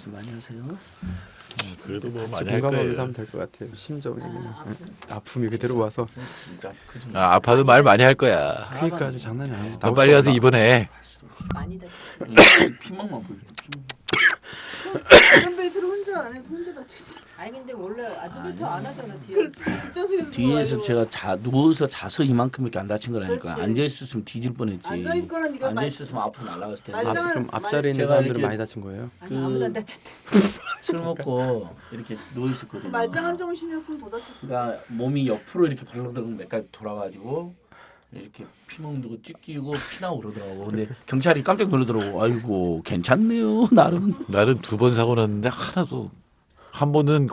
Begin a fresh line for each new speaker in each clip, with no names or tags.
말씀 많이 하세요.
그래도 뭐 많이 할
공감하면서
거예요.
하면 될 것 같아요. 심정이 그냥 아픔이 그대로 와서.
진짜
아파도 말 많이 할 거야.
그러니까 아주 장난이 아니야.
너 빨리 가서 입원해.
많이 다.
피망만 보여.
벨트를 혼자 안 해서 혼자 다치지.
아니 근데 원래 아두벨트 안 하잖아 뒤에.
그렇지. 뒷좌석에서
뒤에서 제가 누워서 자서 이만큼밖에 안 다친 거라니까.
그렇지.
앉아 있었으면 뒤질 뻔했지.
앉아 있거나 네가
앉아 있었으면 앞으로 날아갔을 텐데.
말짱-
좀 앞자리에 있는
제가
사람들은
이렇게-
많이 다친 거예요.
아니 아무도 안 다쳤대.
술 먹고 이렇게 누워 있었거든요.
말짱한 정신이었으면 더 다쳤어.
그러니까 몸이 옆으로 이렇게 벌렁벌렁 몇 가지 돌아가지고 이렇게 피멍 두고 찢기고 피나고 그러더라고. 근데 경찰이 깜짝 놀라더라고. 아이고 괜찮네요 나름.
나는 2번 사고 났는데 하나도 한 번은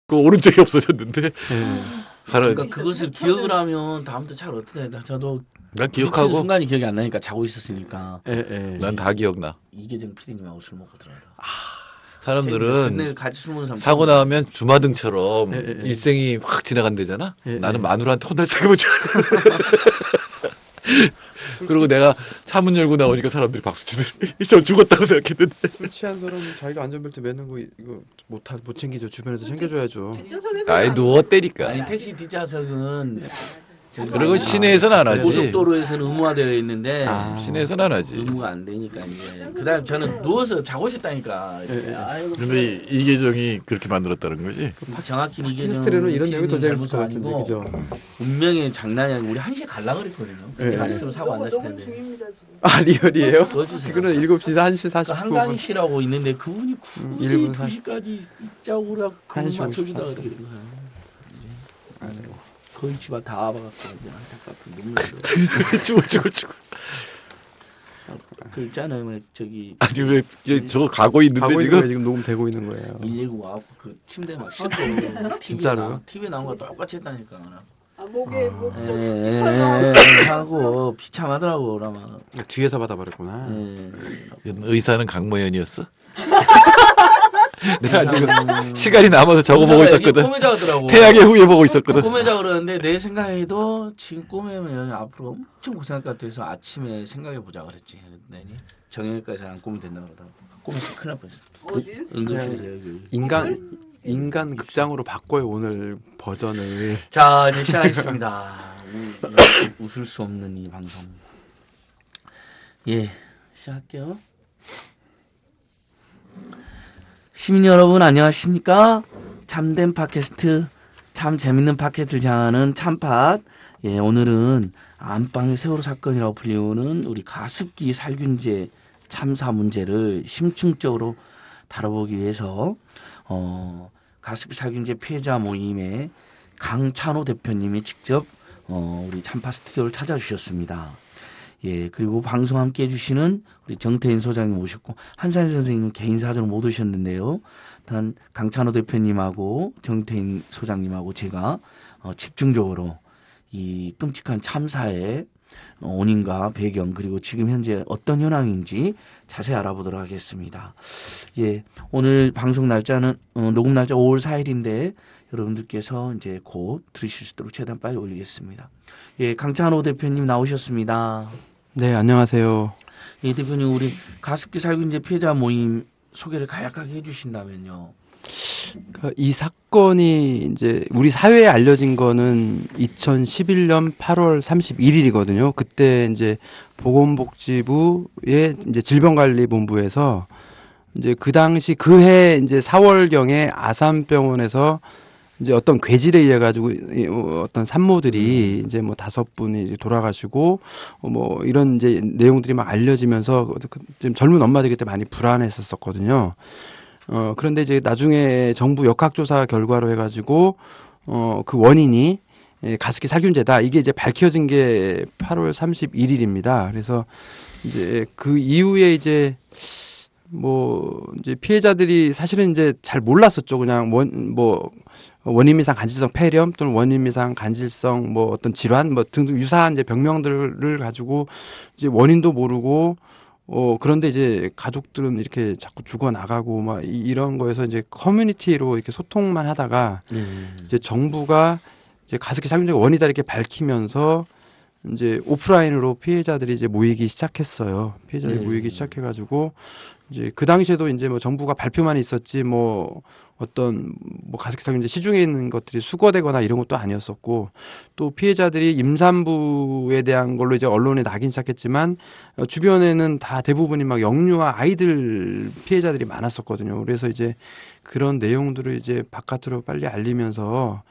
그 오른쪽이 없어졌는데 사람
그러니까 그것을 기억을 하면 다음부터 잘 어떻게 해. 저도
난
미치는
기억하고
순간이 기억이 안 나니까 자고 있었으니까.
난 다 기억나.
이계정 PD님하고 술 먹고 들어가더라고.
사람들은
그날 같이 술 먹는 사람
사고 나면 주마등처럼
예, 예, 예.
일생이 확 지나간대잖아.
예,
나는
예.
마누라한테 혼날 생각을 잘. 그리고 내가 차문 열고 나오니까 사람들이 박수 치네. 저 죽었다고 생각했는데.
술 취한 사람은 자기가 안전벨트 매는 거 이거 못 챙기죠. 주변에서 챙겨줘야죠.
뒷좌석에서
아이 누웠대니까.
아니 택시 뒷좌석은
그리고 시내에서는 안 하지.
고속도로에서는 의무화되어 있는데
시내에서는 안 하지.
의무가 안 되니까 이제 그다음 저는 누워서 자고 있었다니까. 아이고,
근데 이계정이 그렇게 만들었다는 거지.
정확히 이계정
팟캐스트로는 이런 내용이 더 재밌을 것
잘못은
같은데,
아니고
그죠?
분명히 장난이 아니고 우리 1시에 갈라 그랬거든요. 그때
예.
갔으면 사고 안 났을
녹음
텐데.
중입니다 지금.
아 리얼이에요?
넣어주세요.
지금은 7시 1시
그
49분.
한강희 씨라고 있는데 그분이 굳이
1분
2시까지 있자고 그래 그분
1시
맞춰주다가
54분.
그러는 거야. 이제 거의 집안 다 와봐갖고 이제 안타깝고 눈물 나.
죽어.
그 있잖아요, 뭐 저기
아니 왜 저거 가고 있는데
가고 있는
지금?
거예요. 지금 녹음되고 있는 거예요.
119 와갖고 그 침대 막 싣고
진짜로요?
TV에 나온 거 똑같이 했다니까.
아 목에 목
하고 비참하더라고 그러면.
뒤에서 받아버렸구나.
의사는 강모현이었어? 내가 지금 시간이 남아서 저거 보고 있었거든.
꼬매자 그러더라고.
태양의 후예 보고 있었거든.
꼬매자 그러는데 내 생각에도 지금 꼬매면 앞으로 엄청 고생할 것 같아서 아침에 생각해보자 그랬지. 그랬더니 정형외과에서 안 꼬면 된다고 그러더라고. 꼬매서 큰일 날 뻔했어.
어딜?
응급실에서 여기.
인간 극장으로 바꿔요 오늘 버전을.
자 이제 시작하겠습니다. 웃을 수 없는 이 방송. 예, 시작할게요. 시민 여러분 안녕하십니까? 참된 팟캐스트, 참 재밌는 팟캐스트를 향하는 참팟. 예, 오늘은 안방의 세월호 사건이라고 불리우는 우리 가습기 살균제 참사 문제를 심층적으로 다뤄보기 위해서 가습기 살균제 피해자 모임의 강찬호 대표님이 직접 우리 참팟 스튜디오를 찾아주셨습니다. 예, 그리고 방송 함께 해주시는 우리 정태인 소장님 오셨고, 한산 선생님은 개인 사정으로 못 오셨는데요. 단, 강찬호 대표님하고 정태인 소장님하고 제가 집중적으로 이 끔찍한 참사의 원인과 배경, 그리고 지금 현재 어떤 현황인지 자세히 알아보도록 하겠습니다. 예, 오늘 방송 날짜는, 녹음 날짜 5월 4일인데, 여러분들께서 이제 곧 들으실 수 있도록 최대한 빨리 올리겠습니다. 예, 강찬호 대표님 나오셨습니다.
네 안녕하세요.
예, 대표님 우리 가습기 살균제 피해자 모임 소개를 간략하게 해주신다면요.
이 사건이 이제 우리 사회에 알려진 거는 2011년 8월 31일이거든요. 그때 이제 보건복지부의 이제 질병관리본부에서 이제 그 당시 그해 이제 4월경에 아산병원에서 이제 어떤 괴질에 의해 가지고 어떤 산모들이 이제 뭐 5분이 돌아가시고 뭐 이런 이제 내용들이 막 알려지면서 좀 젊은 엄마들이 그때 많이 불안했었거든요. 그런데 이제 나중에 정부 역학조사 결과로 해가지고 그 원인이 가습기 살균제다. 이게 이제 밝혀진 게 8월 31일입니다. 그래서 이제 그 이후에 이제 피해자들이 사실은 이제 잘 몰랐었죠. 그냥 원인미상 간질성 폐렴 또는 원인미상 간질성 뭐 어떤 질환 뭐 등등 유사한 이제 병명들을 가지고 이제 원인도 모르고 그런데 이제 가족들은 이렇게 자꾸 죽어나가고 막 이런 거에서 이제 커뮤니티로 이렇게 소통만 하다가 이제 정부가 이제 가습기 살균제가 원인이다 이렇게 밝히면서 이제 오프라인으로 피해자들이 이제 모이기 시작했어요. 피해자들이
네.
모이기 시작해가지고 이제 그 당시에도 이제 뭐 정부가 발표만 있었지 뭐 어떤 뭐 가습기 살균제 시중에 있는 것들이 수거되거나 이런 것도 아니었었고 또 피해자들이 임산부에 대한 걸로 이제 언론에 나긴 시작했지만 주변에는 다 대부분이 막 영유아 아이들 피해자들이 많았었거든요. 그래서 이제 그런 내용들을 이제 바깥으로 빨리 알리면서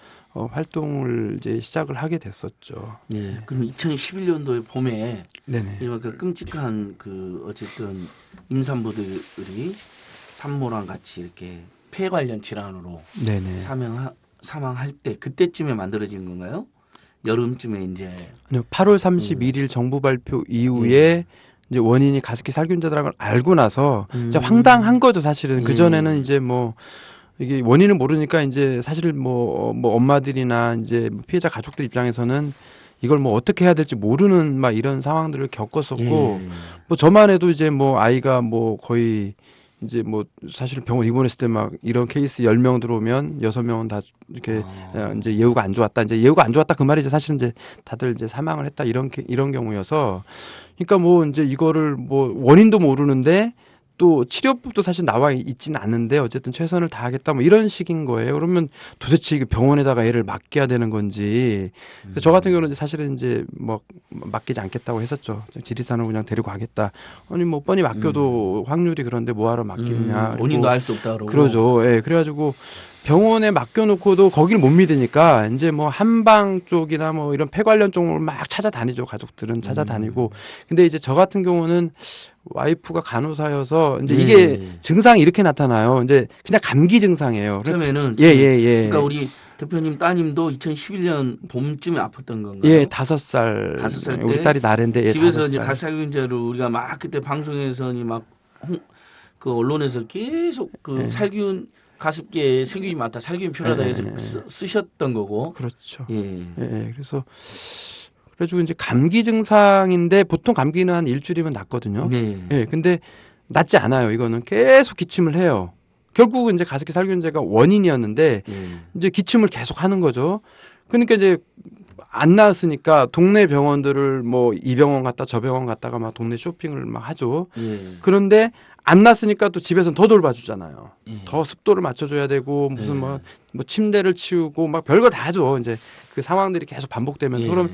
활동을 이제 시작을 하게 됐었죠.
네. 그럼 2011년도에 봄에
네네.
이런 그 끔찍한 그 어쨌든 임산부들이 산모랑 같이 이렇게 폐 관련 질환으로
네네.
사망할 때 그때쯤에 만들어진 건가요? 여름쯤에 이제
아니요, 8월 31일 정부 발표 이후에 이제 원인이 가습기 살균제라는 걸 알고 나서 이제 황당한 거죠, 사실은. 그 전에는 이제 뭐 이게 원인을 모르니까 이제 사실 뭐 엄마들이나 이제 피해자 가족들 입장에서는 이걸 뭐 어떻게 해야 될지 모르는 막 이런 상황들을 겪었었고 뭐 저만 해도 이제 뭐 아이가 뭐 거의 이제 뭐 사실 병원 입원했을 때 막 이런 케이스 10명 들어오면 6명은 다 이렇게 이제 예후가 안 좋았다. 이제 예후가 안 좋았다 그 말이 이제 사실은 이제 다들 이제 사망을 했다 이런 경우여서 그러니까 뭐 이제 이거를 뭐 원인도 모르는데 또 치료법도 사실 나와 있지는 않는데 어쨌든 최선을 다하겠다 뭐 이런 식인 거예요. 그러면 도대체 이게 병원에다가 애를 맡겨야 되는 건지. 저 같은 경우는 이제 사실은 이제 뭐 맡기지 않겠다고 했었죠. 지리산으로 그냥 데리고 가겠다. 아니 뭐 뻔히 맡겨도 확률이 그런데 뭐하러 맡기느냐.
본인도 알 수 없다 그러고.
그러죠. 예. 그래가지고 병원에 맡겨놓고도 거기를 못 믿으니까 이제 뭐 한방 쪽이나 뭐 이런 폐 관련 쪽을 막 찾아다니죠. 가족들은 찾아다니고. 근데 이제 저 같은 경우는 와이프가 간호사여서 이제 이게 증상이 이렇게 나타나요. 이제 그냥 감기 증상이에요.
처음에는
예.
그러니까 우리 대표님 따님도 2011년 봄쯤에 아팠던 건가요?
예, 5살.
5살 때
우리 딸이 나랜데 예,
집에서
5살.
이제 가습살균제를 우리가 막 그때 방송에서니 막 그 언론에서 계속 그 살균 가습기에 세균이 많다, 살균이 필요하다 해서 쓰셨던 거고.
그렇죠.
예.
예. 그래가지고 이제 감기 증상인데 보통 감기는 한 일주일이면 낫거든요.
네.
예. 근데 낫지 않아요. 이거는 계속 기침을 해요. 결국은 이제 가습기 살균제가 원인이었는데 이제 기침을 계속 하는 거죠. 그러니까 이제 안 나았으니까 동네 병원들을 뭐 이 병원 갔다 저 병원 갔다가 막 동네 쇼핑을 막 하죠. 그런데 안 났으니까 또 집에서는 더 돌봐주잖아요. 더 습도를 맞춰줘야 되고 무슨 뭐 침대를 치우고 막 별거 다 하죠. 이제 그 상황들이 계속 반복되면서 그럼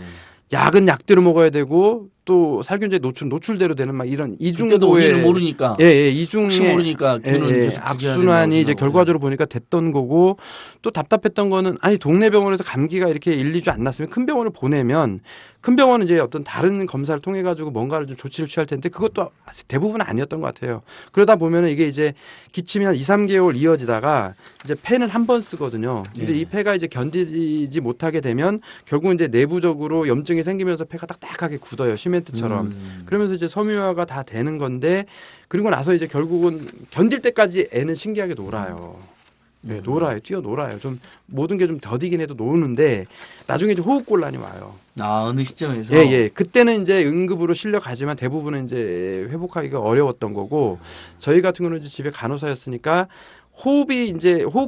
약은 약대로 먹어야 되고 또 살균제 노출대로 되는 막 이런
그때도 원인을 모르니까.
이중에
혹시 모르니까 균을 계속
악순환이 이제 결과적으로 보니까 됐던 거고 또 답답했던 거는 아니 동네 병원에서 감기가 이렇게 1, 2주 안 났으면 큰 병원을 보내면 큰 병원은 이제 어떤 다른 검사를 통해 가지고 뭔가를 좀 조치를 취할 텐데 그것도 대부분 아니었던 것 같아요. 그러다 보면은 이게 이제 기침이 한 2, 3개월 이어지다가 이제 펜을 한 번 쓰거든요. 근데 이 폐가 이제 견디지 못하게 되면 결국 이제 내부적으로 염증이 생기면서 폐가 딱딱하게 굳어요. 시멘트처럼. 그러면서 이제 섬유화가 다 되는 건데 그리고 나서 이제 결국은 견딜 때까지 애는 신기하게 놀아요. 네, 뛰어놀아요. 좀 모든 게 좀 더디긴 해도 노는데 나중에 이제 호흡곤란이 와요.
아, 어느 시점에서?
예. 그때는 이제 응급으로 실려가지만 대부분은 이제 회복하기가 어려웠던 거고 저희 같은 경우는 이제 집에 간호사였으니까 호흡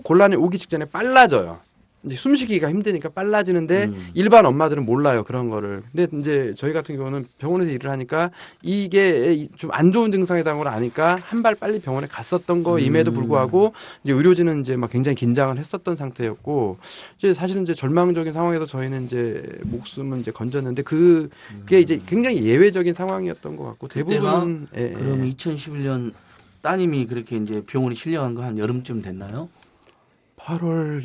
곤란이 오기 직전에 빨라져요. 이제 숨쉬기가 힘드니까 빨라지는데 일반 엄마들은 몰라요 그런 거를. 근데 이제 저희 같은 경우는 병원에서 일을 하니까 이게 좀 안 좋은 증상이라는 걸 아니까 한 발 빨리 병원에 갔었던 거임에도 불구하고 이제 의료진은 이제 막 굉장히 긴장을 했었던 상태였고 이제 사실은 이제 절망적인 상황에서 저희는 이제 목숨은 이제 건졌는데 그게 이제 굉장히 예외적인 상황이었던 것 같고 대부분은
그럼 2011년 따님이 그렇게 이제 병원에 실려간 거 한 여름쯤 됐나요?
6월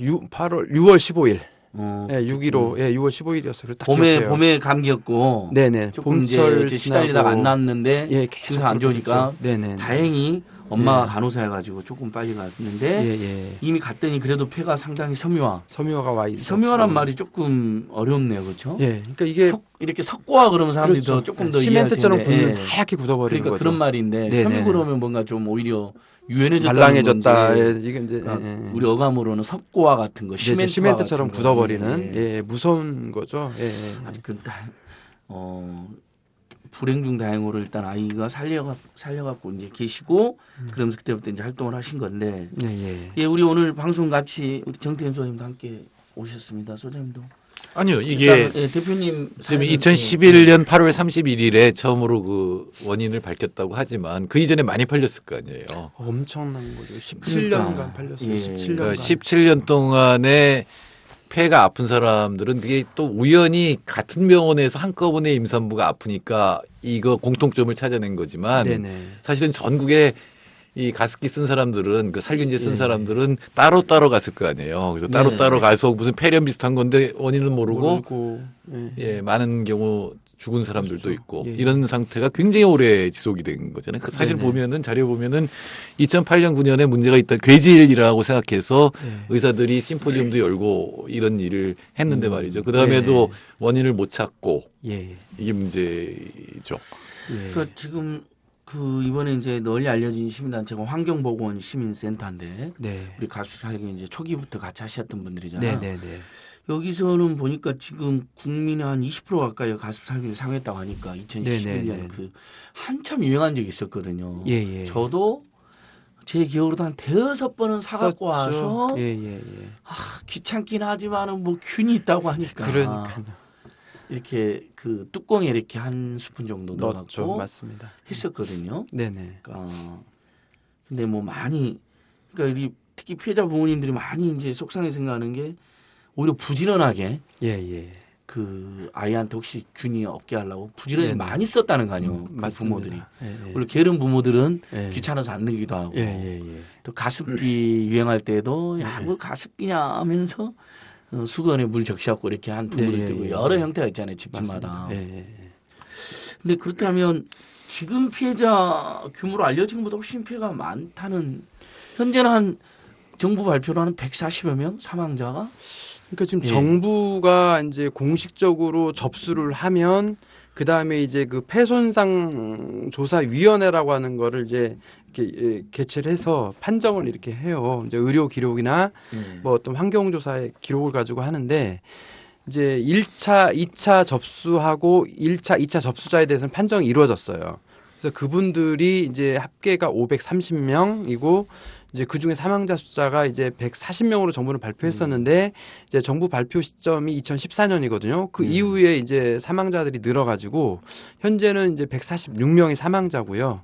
15일. 6.15. 6월 15일이었어요.
봄에 감기였고.
네네.
조금 이제 시달리다가 안 났는데. 증상 안 좋으니까.
네네.
다행히 엄마가 간호사여가지고 조금 빨리 갔는데. 이미 갔더니 그래도 폐가 상당히
섬유화가 와 있어.
섬유화란 말이 조금 어렵네요. 그렇죠?
그러니까 이게.
이렇게 석고화 그러면 사람들이
그렇죠.
조금 더
시멘트처럼 굳는 하얗게 굳어버리는
그러니까
거죠.
그런 말인데. 섬유 그러면 뭔가 좀 오히려 유연해졌다는
말랑해졌다.
이게 이제 우리 어감으로는 석고화 같은 거,
시멘트처럼 굳어버리는 무서운 거죠.
불행 중 다행으로 일단 아이가 살려갖고 이제 계시고 그러면서 그때부터 이제 활동을 하신 건데 우리 오늘 방송 같이 우리 정태현 소장님도 함께 오셨습니다. 소장님도
아니요, 이게
일단, 예, 대표님
지금
사연은,
2011년 8월 31일에 처음으로 그 원인을 밝혔다고 하지만 그 이전에 많이 팔렸을 거 아니에요.
엄청난 거죠. 17년간
그러니까.
팔렸어요.
예.
17년간.
그러니까 17년 동안에 폐가 아픈 사람들은 그게 또 우연히 같은 병원에서 한꺼번에 임산부가 아프니까 이거 공통점을 찾아낸 거지만
네네.
사실은 전국에 이 가습기 쓴 사람들은 그 살균제 쓴
예.
사람들은 따로따로 갔을 거 아니에요. 그래서 따로따로
네.
가서 무슨 폐렴 비슷한 건데 원인은 모르고
모르고. 예.
예, 많은 경우 죽은 사람들도 있고
예.
이런 상태가 굉장히 오래 지속이 된 거잖아요. 그 사실
네네.
보면은 자료 보면은 2008년 9년에 문제가 있다 괴질이라고 생각해서
예.
의사들이 심포지움도 열고 이런 일을 했는데 말이죠. 그 다음에도
네네.
원인을 못 찾고
예.
이게 문제죠.
예.
그러니까 지금 그 이번에 이제 널리 알려진 시민단체가 환경보건 시민센터인데
네.
우리 가수 살기 이제 초기부터 같이 하셨던 분들이잖아요.
네네네.
여기서는 보니까 지금 국민의 한 20% 가까이 가습 살균을 사용했다고 하니까 2011년
네네네.
그 한참 유행한 적이 있었거든요.
예.
저도 제 기억으로도 한 대여섯 번은 사갖고 와서
예.
귀찮긴 하지만은 뭐 균이 있다고 하니까
그러니까요.
이렇게 그 뚜껑에 이렇게 한 스푼 정도
넣었죠.
넣어갖고
맞습니다.
했었거든요.
네네.
근데 뭐 많이 그러니까 이 특히 피해자 부모님들이 많이 이제 속상해 생각하는 게 오히려 부지런하게
예.
그 아이한테 혹시 균이 없게 하려고 부지런히
네네.
많이 썼다는 거 아니에요. 그
맞습니다.
부모들이.
예.
원래 게으른 부모들은
예.
귀찮아서 안 넣기도 하고
예.
또 가습기 유행할 때도 야,
예.
뭘 가습기냐 하면서 수건에 물 적셔갖고 이렇게 한 부모들도 있고 여러 형태가 있잖아요. 집집마다.
예.
근데 그렇다면 지금 피해자 규모로 알려진 것보다 훨씬 피해가 많다는 현재는 한 정부 발표로 하는 140여 명 사망자가
그러니까 지금
예.
정부가 이제 공식적으로 접수를 하면 그 다음에 이제 그 폐손상 조사 위원회라고 하는 거를 이제 이렇게 개최를 해서 판정을 이렇게 해요. 이제 의료 기록이나 뭐 어떤 환경 조사의 기록을 가지고 하는데 이제 1차, 2차 접수하고 1차, 2차 접수자에 대해서는 판정이 이루어졌어요. 그래서 그분들이 이제 합계가 530명이고 이제 그 중에 사망자 숫자가 이제 140명으로 정부는 발표했었는데 이제 정부 발표 시점이 2014년이거든요. 그 이후에 이제 사망자들이 늘어가지고 현재는 이제 146명이 사망자고요.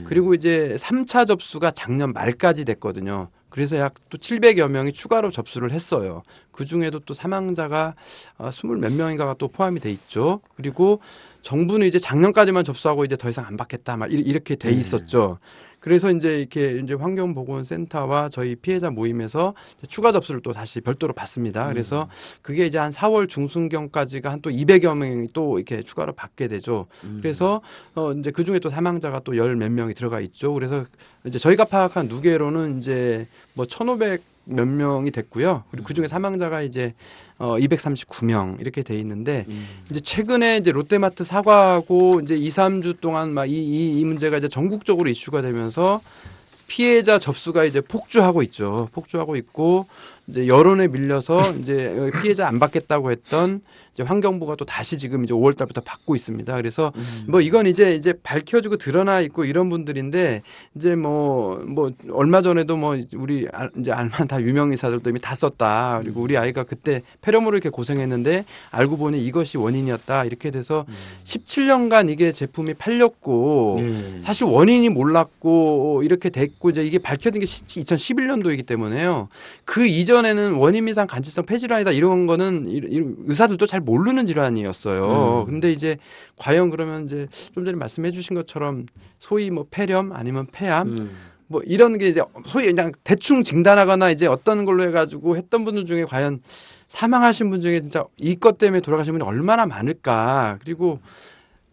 그리고 이제 3차 접수가 작년 말까지 됐거든요. 그래서 약 또 700여 명이 추가로 접수를 했어요. 그 중에도 또 사망자가 20몇 명인가가 또 포함이 돼 있죠. 그리고 정부는 이제 작년까지만 접수하고 이제 더 이상 안 받겠다 막 이렇게 돼 있었죠. 그래서 이제 이제 환경보건센터와 저희 피해자 모임에서 추가 접수를 또 다시 별도로 받습니다. 그래서 그게 이제 한 4월 중순경까지가 한 또 200여 명이 또 이렇게 추가로 받게 되죠. 그래서 이제 그 중에 또 사망자가 또 열 몇 명이 들어가 있죠. 그래서 이제 저희가 파악한 누계로는 이제 뭐 1,500 몇 명이 됐고요. 그리고 그 중에 사망자가 이제 239명 이렇게 돼 있는데 이제 최근에 이제 롯데마트 사과하고 이제 2, 3주 동안 막 이 문제가 이제 전국적으로 이슈가 되면서 피해자 접수가 이제 폭주하고 있죠. 폭주하고 있고 이제 여론에 밀려서 이제 피해자 안 받겠다고 했던 이제 환경부가 또 다시 지금 이제 5월 달부터 받고 있습니다. 그래서 뭐 이건 이제 밝혀지고 드러나 있고 이런 분들인데 이제 뭐 얼마 전에도 뭐 우리 이제 알만 다 유명 인사들도 이미 다 썼다. 그리고 우리 아이가 그때 폐렴으로 이렇게 고생했는데 알고 보니 이것이 원인이었다. 이렇게 돼서 17년간 이게 제품이 팔렸고 사실 원인이 몰랐고 이렇게 됐고 이제 이게 밝혀진 게 2011년도이기 때문에요. 그 이전에는 원인 미상 간질성 폐질환이다 이런 거는 의사들도 잘 모르는 질환이었어요. 근데 이제 과연 그러면 이제 좀 전에 말씀해 주신 것처럼 소위 뭐 폐렴 아니면 폐암 뭐 이런 게 이제 소위 그냥 대충 진단하거나 이제 어떤 걸로 해가지고 했던 분들 중에 과연 사망하신 분 중에 진짜 이것 때문에 돌아가신 분이 얼마나 많을까. 그리고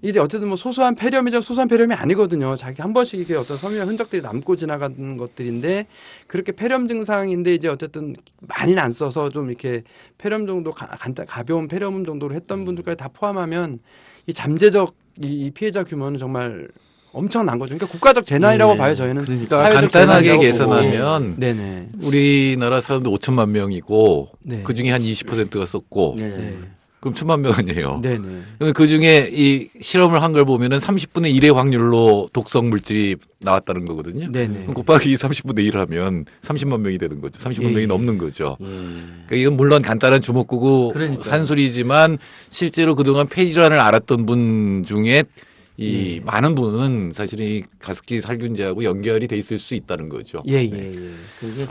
이제 어쨌든 뭐 소소한 폐렴이죠. 소소한 폐렴이 아니거든요. 자기 한 번씩 이게 어떤 섬유한 흔적들이 남고 지나가는 것들인데 그렇게 폐렴 증상인데 이제 어쨌든 많이는 안 써서 좀 이렇게 폐렴 정도 가벼운 폐렴 정도로 했던 분들까지 다 포함하면 이 잠재적 이 피해자 규모는 정말 엄청난 거죠. 그러니까 국가적 재난이라고 봐요. 저희는.
그러니까
사회적
간단하게
재난이라고
계산하면
보고. 네네.
우리나라 사람들 5천만 명이고
네.
그중에 한 20%가 썼고
네.
그럼 1000만 명 아니에요.
네네.
그 중에 이 실험을 한 걸 보면은 30분의 1의 확률로 독성 물질이 나왔다는 거거든요.
네네.
그럼 곱하기 30분의 1 하면 30만 명이 되는 거죠. 30만
예,
명이
예.
넘는 거죠.
예.
그러니까 이건 물론 간단한 주먹구구
그러니까요.
산술이지만 실제로 그동안 폐질환을 알았던 분 중에 이 많은 분은 사실은 이 가습기 살균제하고 연결이 돼 있을 수 있다는 거죠.
예, 예.
예, 예. 그게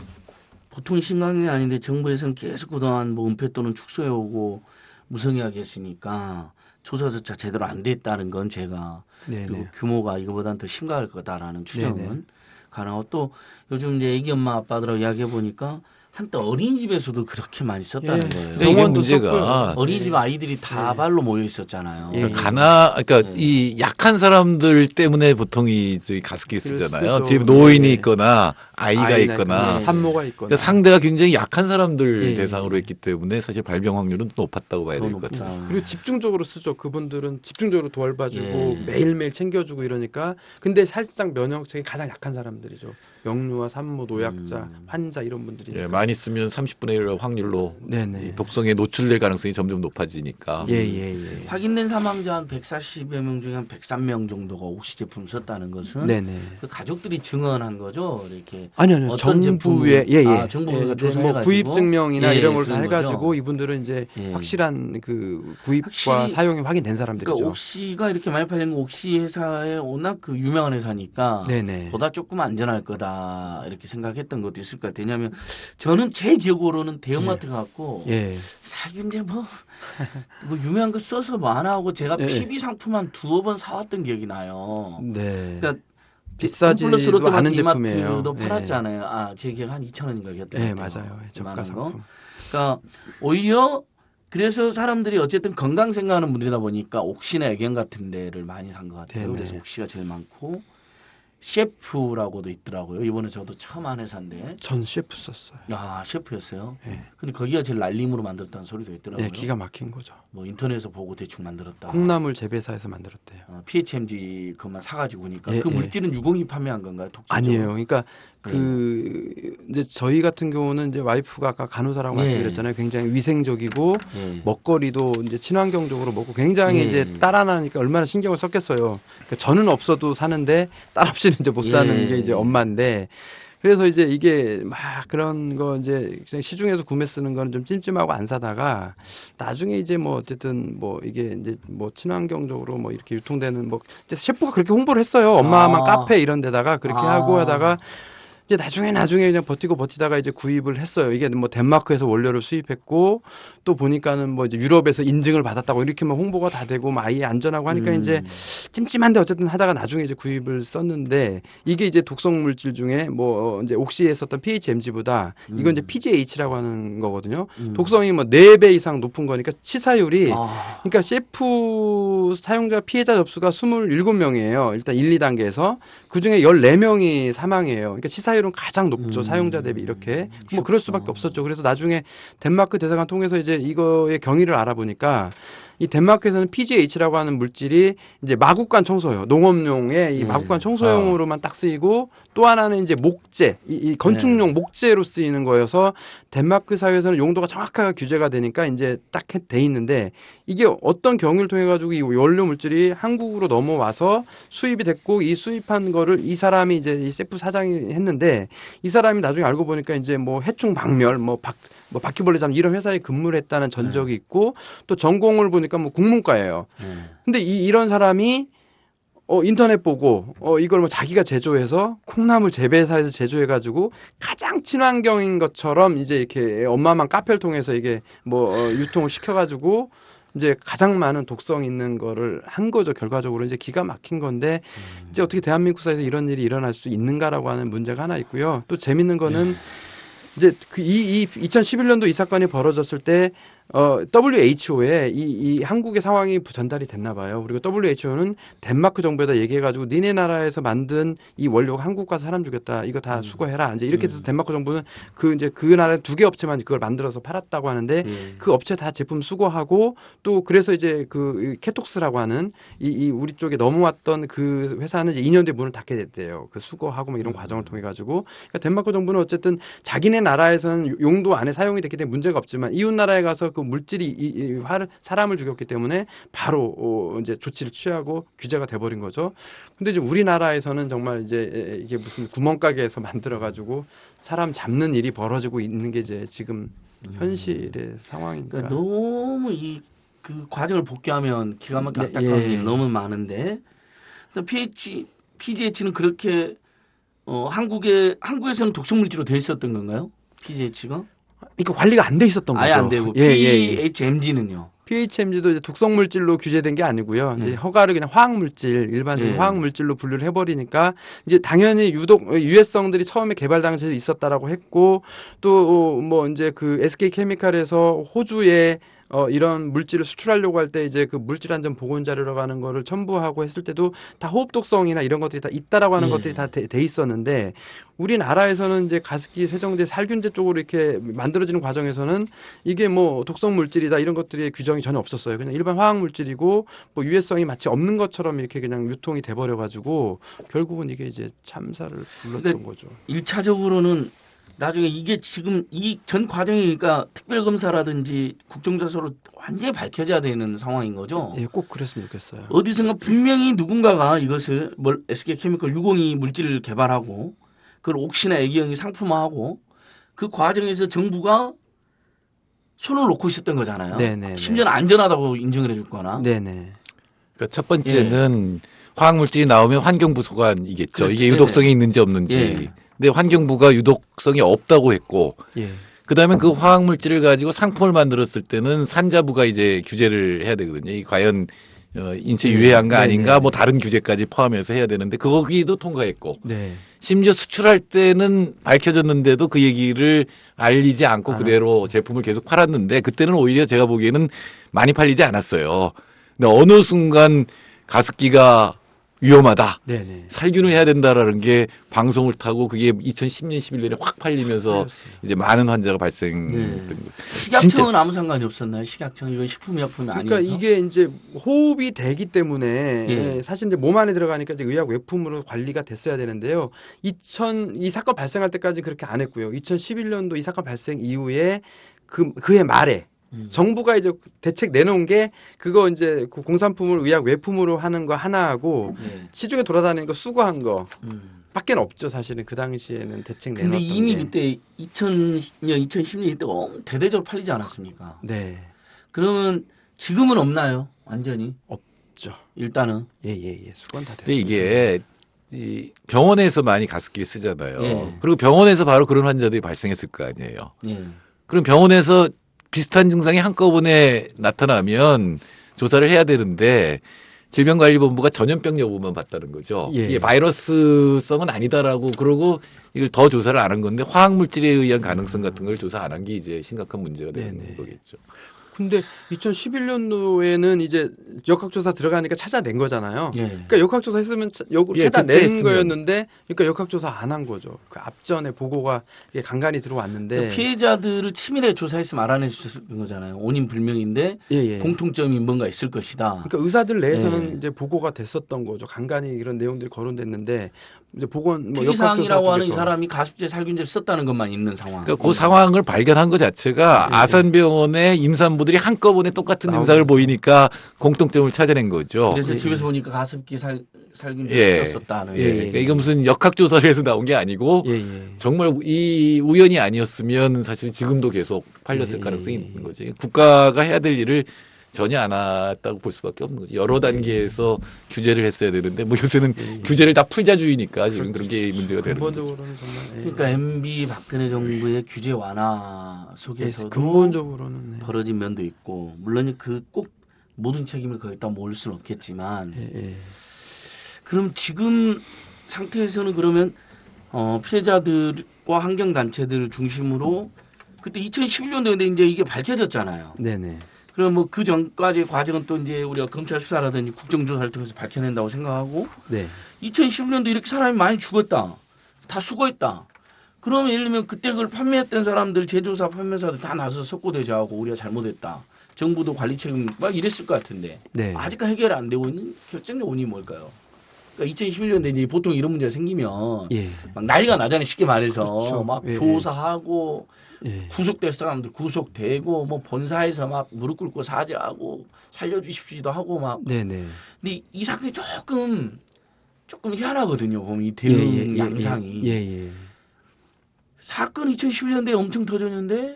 보통 심각한 게 아닌데 정부에서는 계속 그동안 뭐 은폐 또는 축소해오고 무성의하게 했으니까 조사조차 제대로 안 됐다는 건 제가 그리고
네네.
규모가 이거보다는 더 심각할 거다라는 추정은
네네.
가능하고 또 요즘 이제 애기 엄마 아빠들하고 이야기해 보니까 한때 어린이집에서도 그렇게 많이 썼다는
예.
거예요.
근데 이게
병원도
문제가
썼고요.
어린이집 아이들이 다발로 모여 있었잖아요.
예.
그러니까
네.
이 약한 사람들 때문에 보통 이 저희 가습기 쓰잖아요.
쓰죠.
집에 노인이
네.
있거나 아이가 있거나.
네.
산모가 있거나.
그러니까 상대가 굉장히 약한 사람들
예.
대상으로 했기 때문에 사실 발병 확률은 높았다고 봐야 될 것
더
같아요.
높다.
그리고 집중적으로 쓰죠. 그분들은 집중적으로 도와주고
예.
매일매일 챙겨주고 이러니까. 근데 사실상 면역력이 가장 약한 사람들이죠. 영유아, 산모, 노약자, 환자 이런 분들이.
예, 많이 쓰면 30분의 1 확률로
네네.
이 독성에 노출될 가능성이 점점 높아지니까.
예예예.
확인된 사망자 한 140여 명 중에 한 103명 정도가 옥시 제품을 썼다는 것은
네네.
그 가족들이 증언한 거죠. 이렇게
아니요.
어떤
정부의
제품을-
예예.
아, 정부가
뭐
조사해가지고?
구입 증명이나
예,
이런 걸 다
그런
해가지고
거죠.
이분들은 이제
예.
확실한 그 구입과
확실히-
사용이 확인된 사람들이죠.
그러니까 옥시가 이렇게 많이 팔리는 건 옥시 회사에 워낙 그 유명한 회사니까
네네.
보다 조금 안전할 거다 이렇게 생각했던 것도 있을 것 같아요. 왜냐하면 저는 제 기억으로는 대형마트 가고
예.
살균제 뭐 유명한 거 써서 뭐 안 하고 제가
예.
PB 상품 한 2번 사왔던 기억이 나요.
네.
그러니까
비싸지도
홈플러스 롯데마트,
않은 제품이에요.
이마트도
예.
팔았잖아요. 아, 제 기억 한 2,000원인가 그랬던
예,
것 같아요.
맞아요. 저가
이만한 거.
상품.
그러니까 오히려 그래서 사람들이 어쨌든 건강 생각하는 분들이다 보니까 옥시나 애견 같은 데를 많이 산 것 같아요.
네네.
그래서 옥시가 제일 많고 셰프라고도 있더라고요. 이번에 저도 처음 한 회사인데
전 셰프 썼어요.
아 셰프였어요.
예.
근데 거기가 제일 날림으로 만들었다는 소리도 있더라고요.
예, 기가 막힌 거죠.
뭐 인터넷에서 보고 대충 만들었다.
콩나물 재배사에서 만들었대요.
PHMG 그것만 사가지고 오니까
예,
그
예.
물질은 유공이 판매한 건가요? 독자적으로?
아니에요. 그러니까
네.
그 이제 저희 같은 경우는 이제 와이프가 아까 간호사라고
예.
말씀드렸잖아요. 굉장히 위생적이고
예.
먹거리도 이제 친환경적으로 먹고 굉장히
예.
이제 딸 하나니까 얼마나 신경을 썼겠어요. 그러니까 저는 없어도 사는데 딸 없이는 이제 못 사는
예.
게 이제 엄마인데 그래서 이제 이게 막 그런 거 이제 그냥 시중에서 구매 쓰는 거는 좀 찜찜하고 안 사다가 나중에 이제 뭐 어쨌든 뭐 이게 이제 뭐 친환경적으로 뭐 이렇게 유통되는 뭐 이제 셰프가 그렇게 홍보를 했어요. 엄마만
아.
카페 이런 데다가 그렇게
아.
하고 하다가 이제 나중에 그냥 버티다가 이제 구입을 했어요. 이게 뭐 덴마크에서 원료를 수입했고 또 보니까는 뭐 이제 유럽에서 인증을 받았다고 이렇게 뭐 홍보가 다 되고 뭐 아예 안전하고 하니까 이제 찜찜한데 어쨌든 하다가 나중에 이제 구입을 썼는데 이게 이제 독성 물질 중에 뭐 이제 옥시에 썼던 PHMG보다 이건 이제 PGH라고 하는 거거든요. 독성이 뭐 4배 이상 높은 거니까 치사율이
아.
그러니까 셰프 사용자 피해자 접수가 27명이에요. 일단 1, 2단계에서 그중에 14명이 사망이에요. 그러니까 치사율은 가장 높죠. 사용자 대비 이렇게. 뭐 그럴 수밖에 없었죠. 그래서 나중에 덴마크 대사관 통해서 이제 이거의 경위를 알아보니까 이 덴마크에서는 PGH라고 하는 물질이 이제 마구간 청소용, 농업용의 이 마구간 청소용으로만 딱 쓰이고 또 하나는 이제 목재, 이 건축용 목재로 쓰이는 거여서 덴마크 사회에서는 용도가 정확하게 규제가 되니까 이제 딱 돼 있는데 이게 어떤 경위를 통해 가지고 이 원료 물질이 한국으로 넘어와서 수입이 됐고 이 수입한 거를 이 사람이 이제 이 셰프 사장이 했는데 이 사람이 나중에 알고 보니까 이제 뭐 해충 박멸, 뭐 바퀴벌레 잡 이런 회사에 근무를 했다는 전적이 있고 또 전공을 보니까 뭐 국문과예요. 근데 이런 사람이 인터넷 보고 이걸 뭐 자기가 제조해서 콩나물 재배사에서 제조해가지고 가장 친환경인 것처럼 이제 이렇게 엄마만 카페를 통해서 이게 뭐 유통을 시켜가지고 이제 가장 많은 독성 있는 거를 한 거죠. 결과적으로 이제 기가 막힌 건데 이제 어떻게 대한민국 사회에서 이런 일이 일어날 수 있는가라고 하는 문제가 하나 있고요. 또 재밌는 거는 이제 그 2011년도 이 사건이 벌어졌을 때 WHO에 이 한국의 상황이 전달이 됐나 봐요. 그리고 WHO는 덴마크 정부에다 얘기해가지고 니네 나라에서 만든 이 원료가 한국 가서 사람 죽였다. 이거 다 수거해라. 이제 이렇게 돼서 덴마크 정부는 그 나라 2개 업체만 그걸 만들어서 팔았다고 하는데 그 업체 다 제품 수거하고 또 그래서 이제 그 케톡스라고 하는 이 우리 쪽에 넘어왔던 그 회사는 이제 2년 뒤에 문을 닫게 됐대요. 그 수거하고 뭐 이런 과정을 통해 가지고 그러니까 덴마크 정부는 어쨌든 자기네 나라에서는 용도 안에 사용이 됐기 때문에 문제가 없지만 이웃 나라에 가서 그 물질이 사람을 죽였기 때문에 바로 이제 조치를 취하고 규제가 돼버린 거죠. 근데 이제 우리나라에서는 정말 이제 이게 무슨 구멍가게에서 만들어가지고 사람 잡는 일이 벌어지고 있는 게 이제 지금 현실의 상황이니까.
그러니까 너무 그 과정을 복귀하면 기가 막히게
네,
안타까운
예.
일이 너무 많은데 PGH는 그렇게 한국에서는 독성물질로 돼 있었던 건가요? PGH가?
그러니까 관리가 안 돼 있었던 거죠.
아예 안 되고 PHMG는요?
PHMG도 이제 독성물질로 규제된 게 아니고요. 이제 허가를 그냥 화학물질, 일반적인
예.
화학물질로 분류를 해버리니까 이제 당연히 유해성들이 처음에 개발 당시에 있었다라고 했고 또 뭐 이제 그 SK케미칼에서 호주에 이런 물질을 수출하려고 할 때 이제 그 물질 안전 보건 자료라고 하는 거를 첨부하고 했을 때도 다 호흡독성이나 이런 것들이 다 있다라고 하는
예.
것들이 다 돼 있었는데 우리나라에서는 이제 가습기, 세정제, 살균제 쪽으로 이렇게 만들어지는 과정에서는 이게 뭐 독성 물질이다 이런 것들의 규정이 전혀 없었어요. 그냥 일반 화학 물질이고 뭐 유해성이 마치 없는 것처럼 이렇게 그냥 유통이 돼 버려 가지고 결국은 이게 이제 참사를 불렀던
그러니까
거죠.
1차적으로는 나중에 이게 지금 이 전 과정이니까 특별검사라든지 국정조사로 완전히 밝혀져야 되는 상황인 거죠.
예, 꼭 그랬으면 좋겠어요.
어디선가 분명히 누군가가 이것을 SK케미컬 602 물질을 개발하고 그걸 옥시나 애기형이 상품화하고 그 과정에서 정부가 손을 놓고 있었던 거잖아요.
네네.
심지어는 안전하다고 인정을 해줄 거나.
네네.
그러니까 첫 번째는 화학물질이 나오면 환경부 소관이겠죠.
그렇죠.
이게 유독성이 있는지 없는지.
예.
근데 환경부가 유독성이 없다고 했고
예.
그다음에 그 화학물질을 가지고 상품을 만들었을 때는 산자부가 이제 규제를 해야 되거든요. 이 과연 인체 유해한가 아닌가
네네.
뭐 다른 규제까지 포함해서 해야 되는데 거기도 통과했고
네.
심지어 수출할 때는 밝혀졌는데도 그 얘기를 알리지 않고 그대로 제품을 계속 팔았는데 그때는 오히려 제가 보기에는 많이 팔리지 않았어요. 근데 어느 순간 가습기가 위험하다.
네네.
살균을 해야 된다라는 게 방송을 타고 그게 2010년 11년에 확 팔리면서 이제 많은 환자가 발생했던 거예요.
식약청은 아무 상관이 없었나요? 식약청 이건 식품의약품이 아니어서.
그러니까 이게 이제 호흡이 되기 때문에
예.
사실 이제 몸 안에 들어가니까 이제 의약 외품으로 관리가 됐어야 되는데요. 이 사건 발생할 때까지 그렇게 안 했고요. 2011년도 이 사건 발생 이후에 그해 말에 정부가 이제 대책 내놓은 게 그거 이제 그 공산품을 의약 외품으로 하는 거 하나하고
예.
시중에 돌아다니는 거 수거한 거 밖에 없죠. 사실은 그 당시에는 대책
근데
내놨던
이미
게.
그때 2000년, 2010년 이때 대대적으로 팔리지 않았습니까?
네.
그러면 지금은 없나요? 완전히
없죠.
일단은.
예. 수건 다 됐어요.
근데 이게 이 병원에서 많이 가습기를 쓰잖아요.
예.
그리고 병원에서 바로 그런 환자들이 발생했을 거 아니에요.
예.
그럼 병원에서 비슷한 증상이 한꺼번에 나타나면 조사를 해야 되는데 질병관리본부가 전염병 여부만 봤다는 거죠.
예.
이게 바이러스성은 아니다라고 그러고 이걸 더 조사를 안 한 건데 화학물질에 의한 가능성 같은 걸 조사 안 한 게 이제 심각한 문제가 되는
네네.
거겠죠.
근데 2011년도에는 이제 역학조사 들어가니까 찾아낸 거잖아요.
예.
그러니까 역학조사 했으면
예, 그때
찾아낸
했으면.
거였는데, 그러니까 역학조사 안 한 거죠. 그 앞전에 보고가 이게 간간히 들어왔는데.
그러니까 피해자들을 치밀하게 조사했으면 알아내 주셨던 거잖아요. 원인 불명인데
예.
공통점이 뭔가 있을 것이다.
그러니까 의사들 내에서는
예.
이제 보고가 됐었던 거죠. 간간히 이런 내용들이 거론됐는데 이제 보건 뭐
특이사항이라고 하는 이
쪽에서.
사람이 가습제 살균제를 썼다는 것만 있는 상황.
그러니까 그 상황을 발견한 것 자체가 아산병원의 임산부들이 한꺼번에 똑같은 증상을 보이니까 공통점을 찾아낸 거죠.
그래서 집에서 보니까 가습기 살균제를
예.
썼다는.
예.
그러니까 이거 무슨 역학조사를 해서 나온 게 아니고
예.
정말 이 우연이 아니었으면 사실 지금도 계속 팔렸을
예.
가능성이 있는 거죠. 국가가 해야 될 일을 전혀 안 했다고 볼 수밖에 없는 거죠. 여러 단계에서 규제를 했어야 되는데 뭐 요새는 규제를 다 풀자주의니까 지금 그런 게 문제가 되는 거죠.
근본적으로는 정말. 예.
그러니까 MB 박근혜 정부의 규제 완화 속에서도
근본적으로는. 네.
벌어진 면도 있고 물론 그 꼭 모든 책임을 거기다 모을 수는 없겠지만
예.
그럼 지금 상태에서는 그러면 피해자들과 환경단체들을 중심으로 그때 2011년도에 이제 이게 밝혀졌잖아요.
네네.
그럼 뭐 그 전까지의 과정은 또 이제 우리가 검찰 수사라든지 국정조사를 통해서 밝혀낸다고 생각하고
네.
2011년도 이렇게 사람이 많이 죽었다. 다 수거했다. 그러면 예를 들면 그때 그걸 판매했던 사람들 제조사 판매사들 다 나서서 석고대죄하고 우리가 잘못했다. 정부도 관리 책임 막 이랬을 것 같은데
네.
아직까지 해결이 안 되고 있는 결정적 원인이 뭘까요? 그러니까 2011년에 이제 보통 이런 문제가 생기면
예.
막 난리가 나잖아요. 쉽게 말해서
그렇죠.
막
예,
조사하고
예.
구속될 사람들 구속되고 뭐 본사에서 막 무릎 꿇고 사죄하고 살려주십시오도 하고 막.
네네.
근데 이 사건이 조금 희한하거든요. 보면 이 대응 양상이.
예.
사건 2011년도에 엄청 터졌는데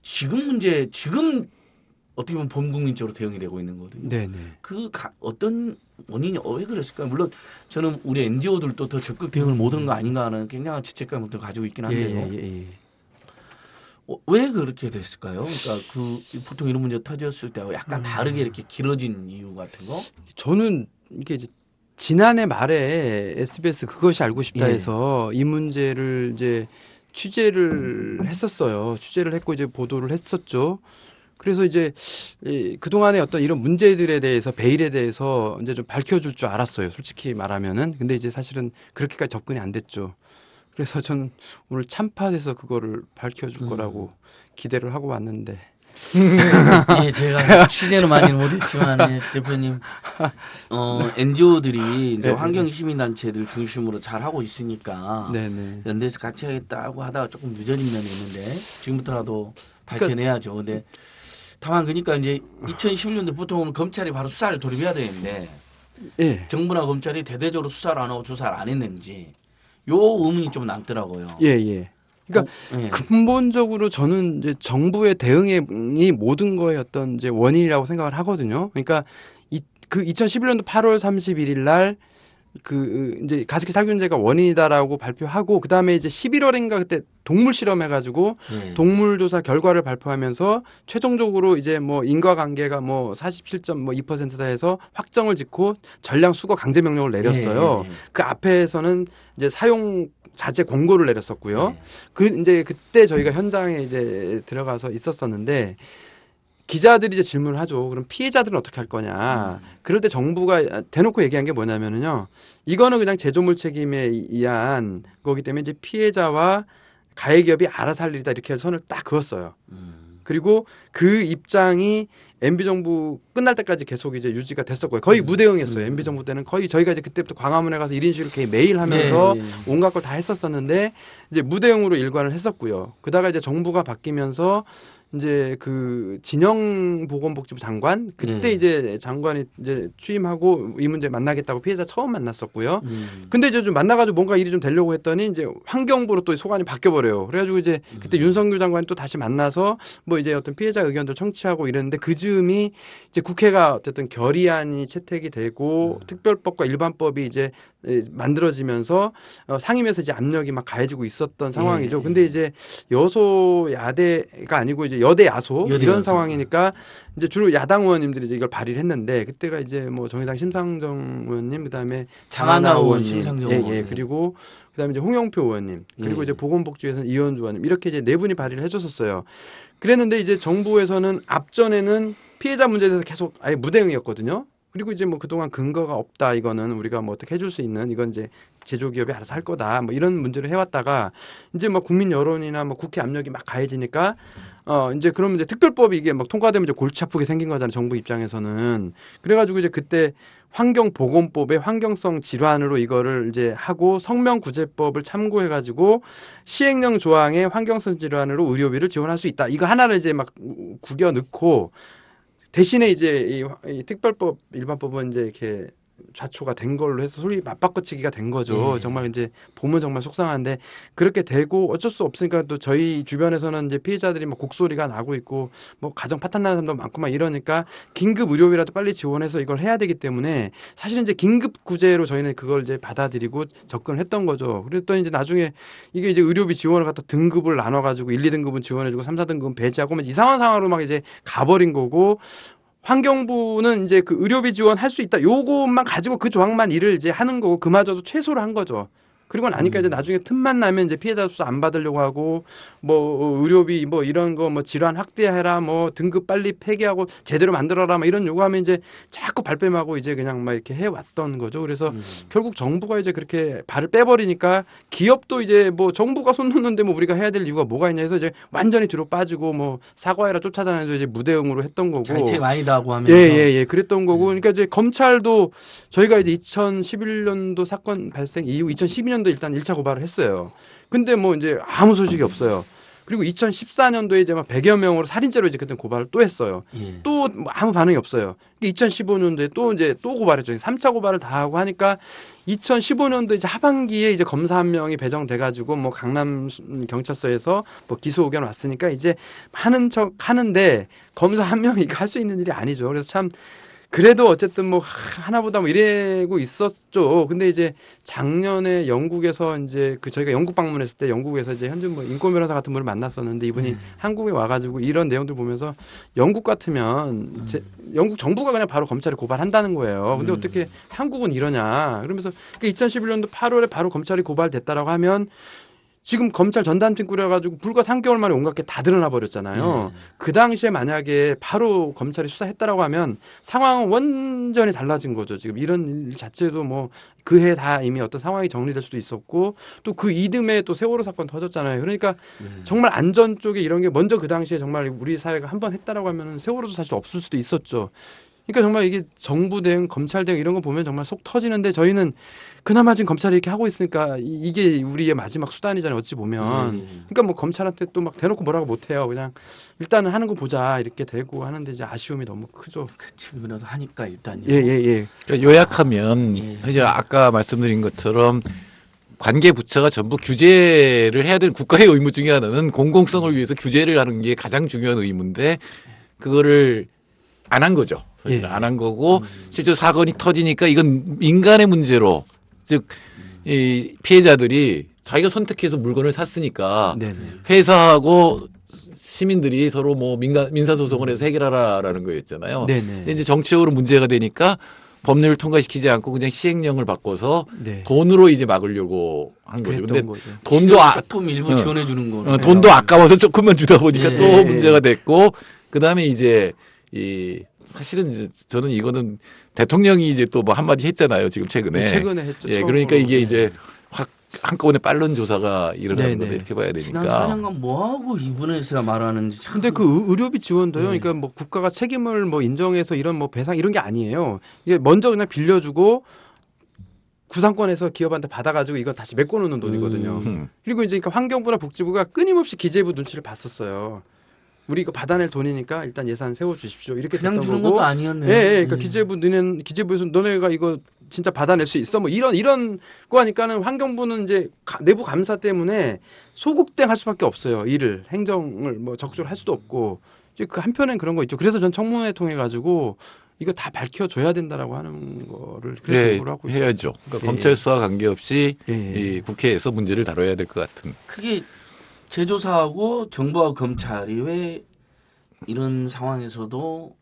지금 어떻게 보면 범국민적으로 대응이 되고 있는 거거든요.
네네.
어떤 원인이 왜 그랬을까요? 물론 저는 우리 NGO들도 더 적극 대응을 못한 거 아닌가 하는 굉장한 죄책감을 또 가지고 있긴 한데요.
예.
왜 그렇게 됐을까요? 그러니까 보통 이런 문제 터졌을 때하고 약간 다르게 이렇게 길어진 이유 같은 거?
저는 이게 이제 지난해 말에 SBS 그것이 알고 싶다
예.
해서 이 문제를 이제 취재를 했었어요. 취재를 했고 이제 보도를 했었죠. 그래서 이제 그동안의 어떤 이런 문제들에 대해서 베일에 대해서 이제 좀 밝혀줄 줄 알았어요. 솔직히 말하면은. 근데 이제 사실은 그렇게까지 접근이 안 됐죠. 그래서 전 오늘 참팟에서 그거를 밝혀줄 거라고 기대를 하고 왔는데.
예, 제가 취재는 많이 못했지만 예, 대표님 NGO들이 이제
네,
환경 시민단체들 중심으로 잘 하고 있으니까
네네.
연대에서 같이 하겠다고 하다가 조금 늦어진 면이 있는데 지금부터라도 밝혀내야죠. 근데 다만 그러니까 이제 2011년도 보통은 검찰이 바로 수사를 돌입해야 되는데
예.
정부나 검찰이 대대적으로 수사를 안 하고 조사를 안 했는지 요 의문이 좀 남더라고요.
예. 그러니까
예.
근본적으로 저는 이제 정부의 대응이 모든 거의 어떤 이제 원인이라고 생각을 하거든요. 그러니까 그 2011년도 8월 31일 날 이제 가습기 살균제가 원인이다라고 발표하고 그다음에 이제 11월인가 그때 동물 실험해가지고
예.
동물 조사 결과를 발표하면서 최종적으로 이제 뭐 인과관계가 뭐 47.2%다 해서 확정을 짓고 전량 수거 강제 명령을 내렸어요.
예.
그 앞에서는 이제 사용 자제 공고를 내렸었고요.
예.
이제 그때 저희가 현장에 이제 들어가서 있었었는데 기자들이 이제 질문을 하죠. 그럼 피해자들은 어떻게 할 거냐. 그럴 때 정부가 대놓고 얘기한 게 뭐냐면은요. 이거는 그냥 제조물 책임에 의한 거기 때문에 이제 피해자와 가해기업이 알아서 할 일이다. 이렇게 해서 선을 딱 그었어요. 그리고 그 입장이 MB정부 끝날 때까지 계속 이제 유지가 됐었고요. 거의 무대응이었어요. MB정부 때는 거의 저희가 이제 그때부터 광화문에 가서 1인 시위를 매일 하면서 온갖 걸 다 했었었는데 이제 무대응으로 일관을 했었고요. 그다가 이제 정부가 바뀌면서 이제 그 진영보건복지부 장관 그때 이제 장관이 이제 취임하고 이 문제 만나겠다고 피해자 처음 만났었고요. 근데 이제 좀 만나가지고 뭔가 일이 좀 되려고 했더니 이제 환경부로 또 소관이 바뀌어버려요. 그래가지고 이제 그때 윤석열 장관이 또 다시 만나서 뭐 이제 어떤 피해자 의견들 청취하고 이랬는데 그 즈음이 이제 국회가 어쨌든 결의안이 채택이 되고 특별법과 일반법이 이제 만들어지면서 상임위에서 이제 압력이 막 가해지고 있었던 상황이죠. 근데 이제 여소야대가 아니고 이제 여대 야소 이런 상황이니까 이제 주로 야당 의원님들이 이제 이걸 발의를 했는데 그때가 이제 뭐 정의당 심상정 의원님 그다음에 장하나 의원님
심상정
예. 그리고 그다음에 이제 홍영표 의원님 그리고 이제 보건복지위에서는 이현주 의원님 이렇게 이제 네 분이 발의를 해줬었어요. 그랬는데 이제 정부에서는 앞전에는 피해자 문제에 대해서 계속 아예 무대응이었거든요. 그리고 이제 뭐 그동안 근거가 없다 이거는 우리가 뭐 어떻게 해줄 수 있는 이건 이제 제조기업이 알아서 할 거다 뭐 이런 문제를 해왔다가 이제 뭐 국민 여론이나 뭐 국회 압력이 막 가해지니까 이제 그러면 이제 특별법이 이게 막 통과되면 이제 골치 아프게 생긴 거잖아요 정부 입장에서는. 그래가지고 이제 그때 환경보건법의 환경성 질환으로 이거를 이제 하고 성명구제법을 참고해가지고 시행령 조항에 환경성 질환으로 의료비를 지원할 수 있다 이거 하나를 이제 막 구겨 넣고 대신에 이제 이 특별법 일반법은 이제 이렇게 좌초가 된 걸로 해서 소리 맞바꿔치기가 된 거죠. 정말 이제 보면 정말 속상한데 그렇게 되고 어쩔 수 없으니까 또 저희 주변에서는 이제 피해자들이 막 곡소리가 나고 있고 뭐 가정 파탄 나는 사람도 많고 막 이러니까 긴급 의료비라도 빨리 지원해서 이걸 해야 되기 때문에 사실은 이제 긴급 구제로 저희는 그걸 이제 받아들이고 접근을 했던 거죠. 그랬더니 이제 나중에 이게 이제 의료비 지원을 갖다 등급을 나눠가지고 1, 2등급은 지원해주고 3, 4등급은 배제하고 이상한 상황으로 막 이제 가버린 거고 환경부는 이제 그 의료비 지원 할 수 있다. 요것만 가지고 그 조항만 일을 이제 하는 거고 그마저도 최소로 한 거죠. 그리고 나니까 이제 나중에 틈만 나면 이제 피해자 수사 안 받으려고 하고 뭐 의료비 뭐 이런 거 뭐 질환 확대해라 뭐 등급 빨리 폐기하고 제대로 만들어라 막 이런 요구하면 이제 자꾸 발뺌하고 이제 그냥 막 이렇게 해왔던 거죠. 그래서 결국 정부가 이제 그렇게 발을 빼버리니까 기업도 이제 뭐 정부가 손 놓는데 뭐 우리가 해야 될 이유가 뭐가 있냐 해서 이제 완전히 뒤로 빠지고 뭐 사과해라 쫓아다니면서 이제 무대응으로 했던 거고.
자책 아니다 하고 하면서.
예. 그랬던 거고. 그러니까 이제 검찰도 저희가 이제 2011년도 사건 발생 이후 2012년도 일단 1차 고발을 했어요. 근데 뭐 이제 아무 소식이 없어요. 그리고 2014년도에 이제 막 100여 명으로 살인죄로 이제 그때 고발을 또 했어요.
예.
또 뭐 아무 반응이 없어요. 2015년도에 또 이제 또 고발했죠. 3차 고발을 다 하고 하니까 2015년도 이제 하반기에 이제 검사 한 명이 배정돼 가지고 뭐 강남 경찰서에서 뭐 기소 의견 왔으니까 이제 하는 척 하는데 검사 한 명이 이거 할 수 있는 일이 아니죠. 그래서 참 그래도 어쨌든 뭐 하나보다 뭐 이래고 있었죠. 근데 이제 작년에 영국에서 이제 그 저희가 영국 방문했을 때 영국에서 이제 현준 뭐 인권 변호사 같은 분을 만났었는데 이분이 한국에 와가지고 이런 내용들 보면서 영국 같으면 영국 정부가 그냥 바로 검찰에 고발한다는 거예요. 근데 어떻게 한국은 이러냐. 그러면서 2011년도 8월에 바로 검찰이 고발됐다라고 하면 지금 검찰 전담팀 꾸려가지고 불과 3개월 만에 온갖 게 다 드러나 버렸잖아요. 그 당시에 만약에 바로 검찰이 수사했다라고 하면 상황은 완전히 달라진 거죠. 지금 이런 일 자체도 뭐 그해 다 이미 어떤 상황이 정리될 수도 있었고 또 그 이듬해 또 세월호 사건 터졌잖아요. 그러니까 정말 안전 쪽에 이런 게 먼저 그 당시에 정말 우리 사회가 한번 했다라고 하면 세월호도 사실 없을 수도 있었죠. 그러니까 정말 이게 정부 대응, 검찰 대응 이런 거 보면 정말 속 터지는데 저희는 그나마 지금 검찰이 이렇게 하고 있으니까 이게 우리의 마지막 수단이잖아요. 어찌 보면. 그러니까 뭐 검찰한테 또 막 대놓고 뭐라고 못해요. 그냥 일단은 하는 거 보자 이렇게 되고 하는데 이제 아쉬움이 너무 크죠.
지금이라도 하니까 일단요.
예.
그러니까 요약하면 사실 아까 말씀드린 것처럼 관계 부처가 전부 규제를 해야 되는 국가의 의무 중에 하나는 공공성을 위해서 규제를 하는 게 가장 중요한 의무인데 그거를 안 한 거죠. 사실 안 한 거고 실제 사건이 터지니까 이건 민간의 문제로 즉 이 피해자들이 자기가 선택해서 물건을 샀으니까 회사하고 시민들이 서로 뭐 민사소송을 해서 해결하라라는 거였잖아요. 근데 이제 정치적으로 문제가 되니까 법률을 통과시키지 않고 그냥 시행령을 바꿔서 돈으로 이제 막으려고 한 거죠. 근데 돈도
품 일부 지원해 주는 거.
돈도 아까워서 조금만 주다 보니까 또 문제가 됐고 그다음에 이제 사실은 이제 저는 이거는 대통령이 이제 또 뭐 한마디 했잖아요. 지금 최근에.
최근에 했죠.
예, 그러니까 이게 이제 확 한꺼번에 빠른 조사가 일어나는 거다 이렇게 봐야
지난
되니까.
4년간 뭐 하고 이분에서야 말하는지 참.
근데 그 의료비 지원도요. 그러니까 뭐 국가가 책임을 뭐 인정해서 이런 뭐 배상 이런 게 아니에요. 이게 먼저 그냥 빌려주고 구상권에서 기업한테 받아가지고 이거 다시 메꿔놓는 돈이거든요. 그리고 이제 그러니까 환경부나 복지부가 끊임없이 기재부 눈치를 봤었어요. 우리 이거 받아낼 돈이니까 일단 예산 세워주십시오. 이렇게
그냥
됐던
주는
거고.
것도 아니었네요.
예. 그러니까 기재부에서 너네가 이거 진짜 받아낼 수 있어? 뭐 이런 거 하니까는 환경부는 이제 내부 감사 때문에 소극행 할 수밖에 없어요. 일을 행정을 뭐 적극적으로 할 수도 없고. 이제 그 한편엔 그런 거 있죠. 그래서 전 청문회 통해 가지고 이거 다 밝혀줘야 된다라고 하는 거를 하고
해야죠. 그러니까 검찰 수사와 관계없이 이 국회에서 문제를 다뤄야 될 것 같은.
그게 재조사하고 정부와 검찰이 왜 이런 상황에서도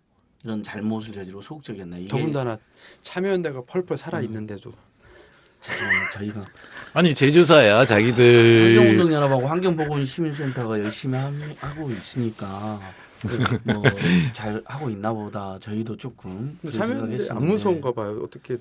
이런 잘못을 저지르고 소극적이었나. 이게
더군다나 참여연대가 펄펄 살아있는데도.
저희가
아니 제조사야 자기들
환경운동연합하고 환경보건시민센터가 열심히 하고 있으니까 뭐 잘 하고 있나 보다. 저희도 조금
참여연대 안 무서운가 봐요. 어떻게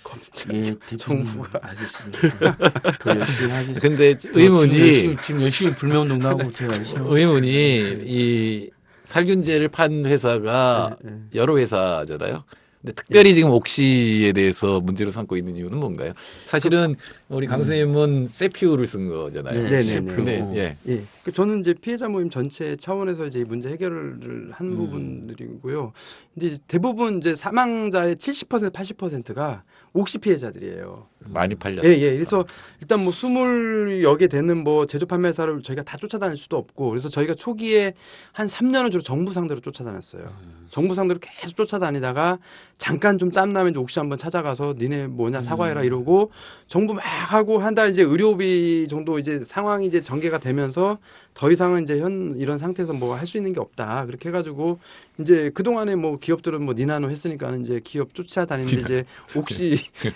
검찰 정부가
알겠습니다. 더 열심히 하겠습니다.
근데 의문이
지금 열심히 불매운동도 하고 제가 열심히
의문이 이 살균제를 판 회사가 여러 회사잖아요. 근데 특별히 지금 옥시에 대해서 문제로 삼고 있는 이유는 뭔가요? 사실은 우리 강 선생님은 세피우를 쓴 거잖아요.
네네네. 저는 이제 피해자 모임 전체 차원에서 이제 이 문제 해결을 한 부분들이고요. 이제 대부분 이제 사망자의 70% 80%가 옥시 피해자들이에요.
많이 팔렸어요.
예. 그래서 일단 뭐 20여 개 되는 뭐 제조 판매사를 저희가 다 쫓아다닐 수도 없고 그래서 저희가 초기에 한 3년을 주로 정부 상대로 쫓아다녔어요. 정부 상대로 계속 쫓아다니다가 잠깐 좀 짬나면 이제 옥시 한번 찾아가서 니네 뭐냐 사과해라 이러고 정부 막 하고 한다 이제 의료비 정도 이제 상황이 이제 전개가 되면서 더 이상은 이제 이런 상태에서 뭐 할 수 있는 게 없다. 그렇게 해가지고 이제 그동안에 뭐 기업들은 뭐 니나노 했으니까는 이제 기업 쫓아다니는데 이제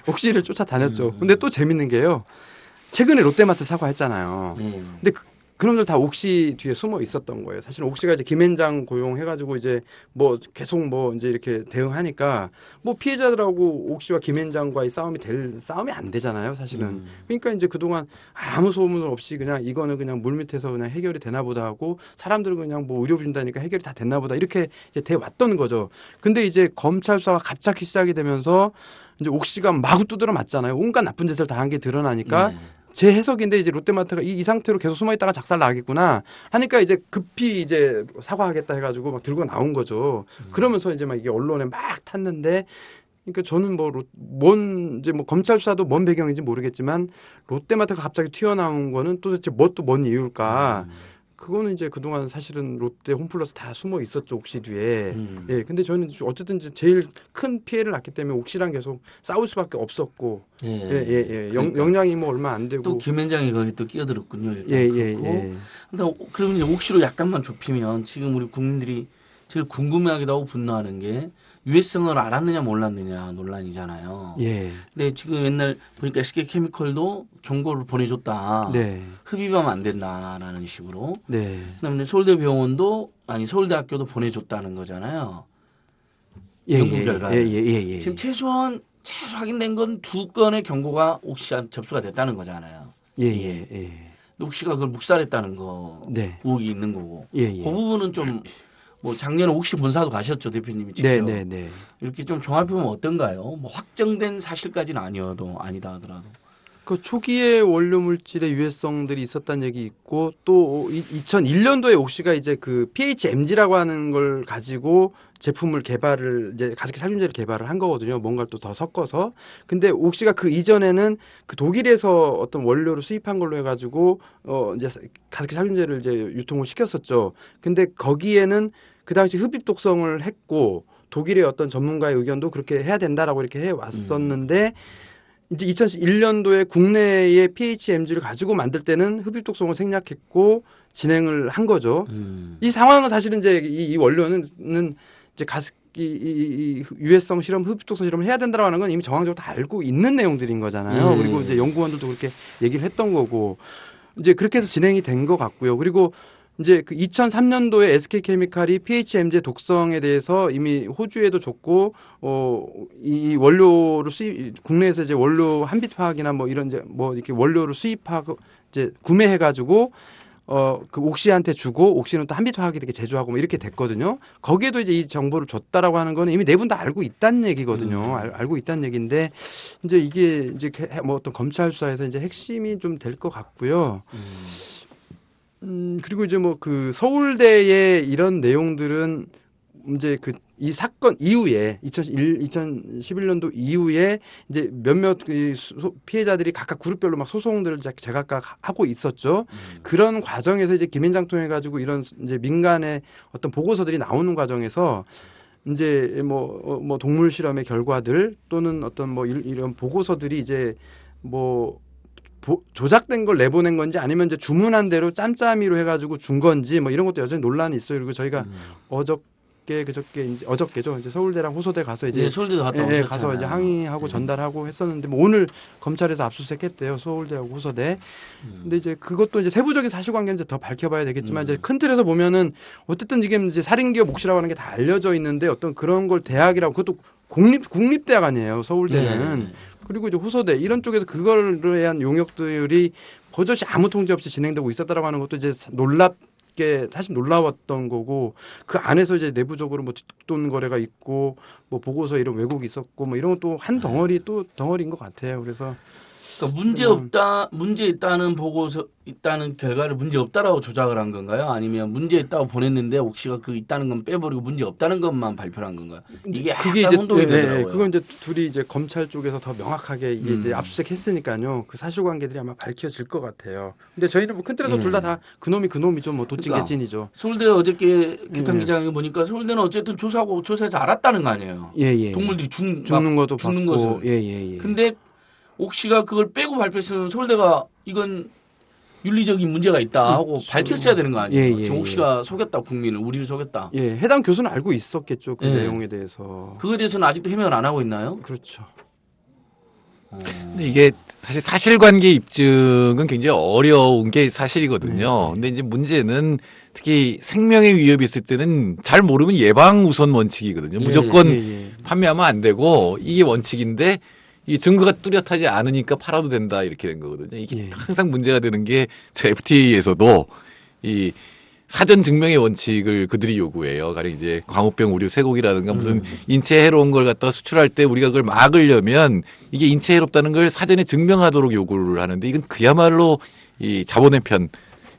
옥시를 쫓아다녔죠. 근데 또 재밌는 게요. 최근에 롯데마트 사과했잖아요.
네.
근데 그놈들 다 옥시 뒤에 숨어 있었던 거예요. 사실은 옥시가 이제 김앤장 고용해가지고 이제 뭐 계속 뭐 이제 이렇게 대응하니까 뭐 피해자들하고 옥시와 김앤장과의 싸움이 안 되잖아요. 사실은. 그러니까 이제 그동안 아무 소문 없이 그냥 이거는 그냥 물밑에서 그냥 해결이 되나 보다 하고 사람들은 그냥 뭐 의료 준다니까 해결이 다 됐나 보다 이렇게 이제 돼 왔던 거죠. 근데 이제 검찰 수사가 갑자기 시작이 되면서 이제 옥시가 마구 두드려 맞잖아요. 온갖 나쁜 짓을 다 한 게 드러나니까 제 해석인데 이제 롯데마트가 이 상태로 계속 숨어 있다가 작살 나겠구나 하니까 이제 급히 이제 사과하겠다 해가지고 막 들고 나온 거죠. 그러면서 이제 막 이게 언론에 막 탔는데 그러니까 저는 이제 검찰 수사도 뭔 배경인지 모르겠지만 롯데마트가 갑자기 튀어나온 거는 도대체 뭔 이유일까? 그거는 이제 그동안 사실은 롯데 홈플러스 다 숨어 있었죠, 옥시 뒤에. 예, 근데 저는 어쨌든 이제 제일 큰 피해를 났기 때문에 옥시랑 계속 싸울 수밖에 없었고. 예.
그러니까.
영향이 뭐 얼마 안 되고.
또 김현장이 거기 또 끼어들었군요. 일단
예.
근데 그러면 이제 옥시로 약간만 좁히면 지금 우리 국민들이 제일 궁금해하기도 하고 분노하는 게 유해성을 알았느냐 몰랐느냐 논란이잖아요.
예.
근데 지금 옛날 보니까 SK케미컬도 경고를 보내줬다.
네.
흡입하면 안 된다라는 식으로.
네.
그다음에 서울대학교도 보내줬다는 거잖아요.
예.
연구 결과.
예.
지금 최소 확인된 건 2건의 경고가 옥시한테 접수가 됐다는 거잖아요.
예.
옥시가 그걸 묵살했다는 거
네.
의혹이 있는 거고.
예.
그 부분은 좀 뭐 작년에 옥시 본사도 가셨죠, 대표님이 직접.
네.
이렇게 좀 종합해보면 어떤가요? 뭐 확정된 사실까지는 아니다 하더라도.
그 초기에 원료 물질의 유해성들이 있었다는 얘기 있고 또 2001년도에 옥시가 이제 그 PHMG라고 하는 걸 가지고 제품을 이제 가습기 살균제를 개발을 한 거거든요. 뭔가를 또 더 섞어서. 근데 옥시가 그 이전에는 그 독일에서 어떤 원료를 수입한 걸로 해가지고 이제 가습기 살균제를 이제 유통을 시켰었죠. 근데 거기에는 그 당시 흡입 독성을 했고 독일의 어떤 전문가의 의견도 그렇게 해야 된다라고 이렇게 해 왔었는데 이제 2001년도에 국내의 PHMG를 가지고 만들 때는 흡입 독성을 생략했고 진행을 한 거죠. 이 상황은 사실은 이제 이 원료는 이제 이 유해성 실험, 흡입 독성 실험을 해야 된다고 하는 건 이미 정황적으로 다 알고 있는 내용들인 거잖아요. 그리고 이제 연구원들도 그렇게 얘기를 했던 거고 이제 그렇게 해서 진행이 된 것 같고요. 그리고 이제 그 2003년도에 SK케미칼이 PHMG의 독성에 대해서 이미 호주에도 줬고 이 원료를 국내에서 이제 원료 한빛화학이나 뭐 이런 이제 뭐 이렇게 원료를 수입하고 이제 구매해 가지고 그 옥시한테 주고 옥시는 또 한빛화학이 이렇게 제조하고 뭐 이렇게 됐거든요. 거기에도 이제 이 정보를 줬다라고 하는 거는 이미 네 분 다 알고 있다는 얘기거든요. 알고 있다는 얘기인데 이제 이게 이제 뭐 어떤 검찰 수사에서 이제 핵심이 좀 될 것 같고요. 그리고 이제 뭐 그 서울대의 이런 내용들은 이제 이 사건 이후에 2011년도 이후에 이제 몇몇 피해자들이 각각 그룹별로 막 소송들을 제각각 하고 있었죠. 그런 과정에서 이제 김앤장 통해 가지고 이런 이제 민간의 어떤 보고서들이 나오는 과정에서 이제 뭐 동물 실험의 결과들 또는 어떤 뭐 이런 보고서들이 이제 뭐 조작된 걸 내보낸 건지 아니면 이제 주문한 대로 짬짬이로 해가지고 준 건지 뭐 이런 것도 여전히 논란이 있어요. 그리고 저희가 어저께죠. 이제 서울대랑 호소대 가서 이제
서울대도 갔다 오셨잖아요.
가서 이제 항의하고 전달하고 했었는데 뭐 오늘 검찰에서 압수수색했대요. 서울대하고 호소대. 근데 이제 그것도 이제 세부적인 사실관계는 이제 더 밝혀봐야 되겠지만 이제 큰 틀에서 보면은 어쨌든 이게 이제 살인기업 옥시라고 하는 게 다 알려져 있는데 어떤 그런 걸 대학이라고 그것도 국립대학 아니에요. 서울대는. 네. 그리고 이제 호소대 이런 쪽에서 그거에 대한 용역들이 버젓이 아무 통제 없이 진행되고 있었다라고 하는 것도 이제 사실 놀라웠던 거고 그 안에서 이제 내부적으로 뭐 뒷돈 거래가 있고 뭐 보고서 이런 왜곡이 있었고 뭐 이런 것도 한 덩어리 또 덩어리인 것 같아요. 그래서
그러니까 문제 있다는 보고서 있다는 결과를 문제 없다라고 조작을 한 건가요? 아니면 문제 있다고 보냈는데 옥시가 그 있다는 건 빼버리고 문제 없다는 것만 발표를 한 건가요? 이게
그게
이제 혼동이 되더라고요.
그건 이제 둘이 이제 검찰 쪽에서 더 명확하게 이게 이제 압수수색했으니까요. 그 사실관계들이 아마 밝혀질 것 같아요. 근데 저희는 뭐 큰 틀에서 둘 다 그놈이죠. 뭐 도찐개찐이죠.
그러니까 서울대 어저께 기탄 기자님 보니까 서울대는 어쨌든 조사해서 알았다는 거 아니에요. 동물들이
죽는 것도
죽는
봤고.
것을. 근데 옥시가 그걸 빼고 발표했으면 서울대가 이건 윤리적인 문제가 있다 하고 밝혔어야 되는 거 아니에요. 지금 옥시가 속였다 국민을 우리를 속였다.
해당 교수는 알고 있었겠죠. 그 내용에 대해서.
그거에 대해서는 아직도 해명을 안 하고 있나요?
그렇죠.
근데 이게 사실 사실관계 입증은 굉장히 어려운 게 사실이거든요. 근데 이제 문제는 특히 생명의 위협이 있을 때는 잘 모르면 예방 우선 원칙이거든요. 무조건 판매하면 안 되고 이게 원칙인데 이 증거가 뚜렷하지 않으니까 팔아도 된다 이렇게 된 거거든요. 이게 항상 문제가 되는 게 저 FTA에서도 이 사전 증명의 원칙을 그들이 요구해요. 가령 이제 광우병 우려 쇠고기라든가 무슨 인체에 해로운 걸 갖다가 수출할 때 우리가 그걸 막으려면 이게 인체에 해롭다는 걸 사전에 증명하도록 요구를 하는데 이건 그야말로 이 자본의 편,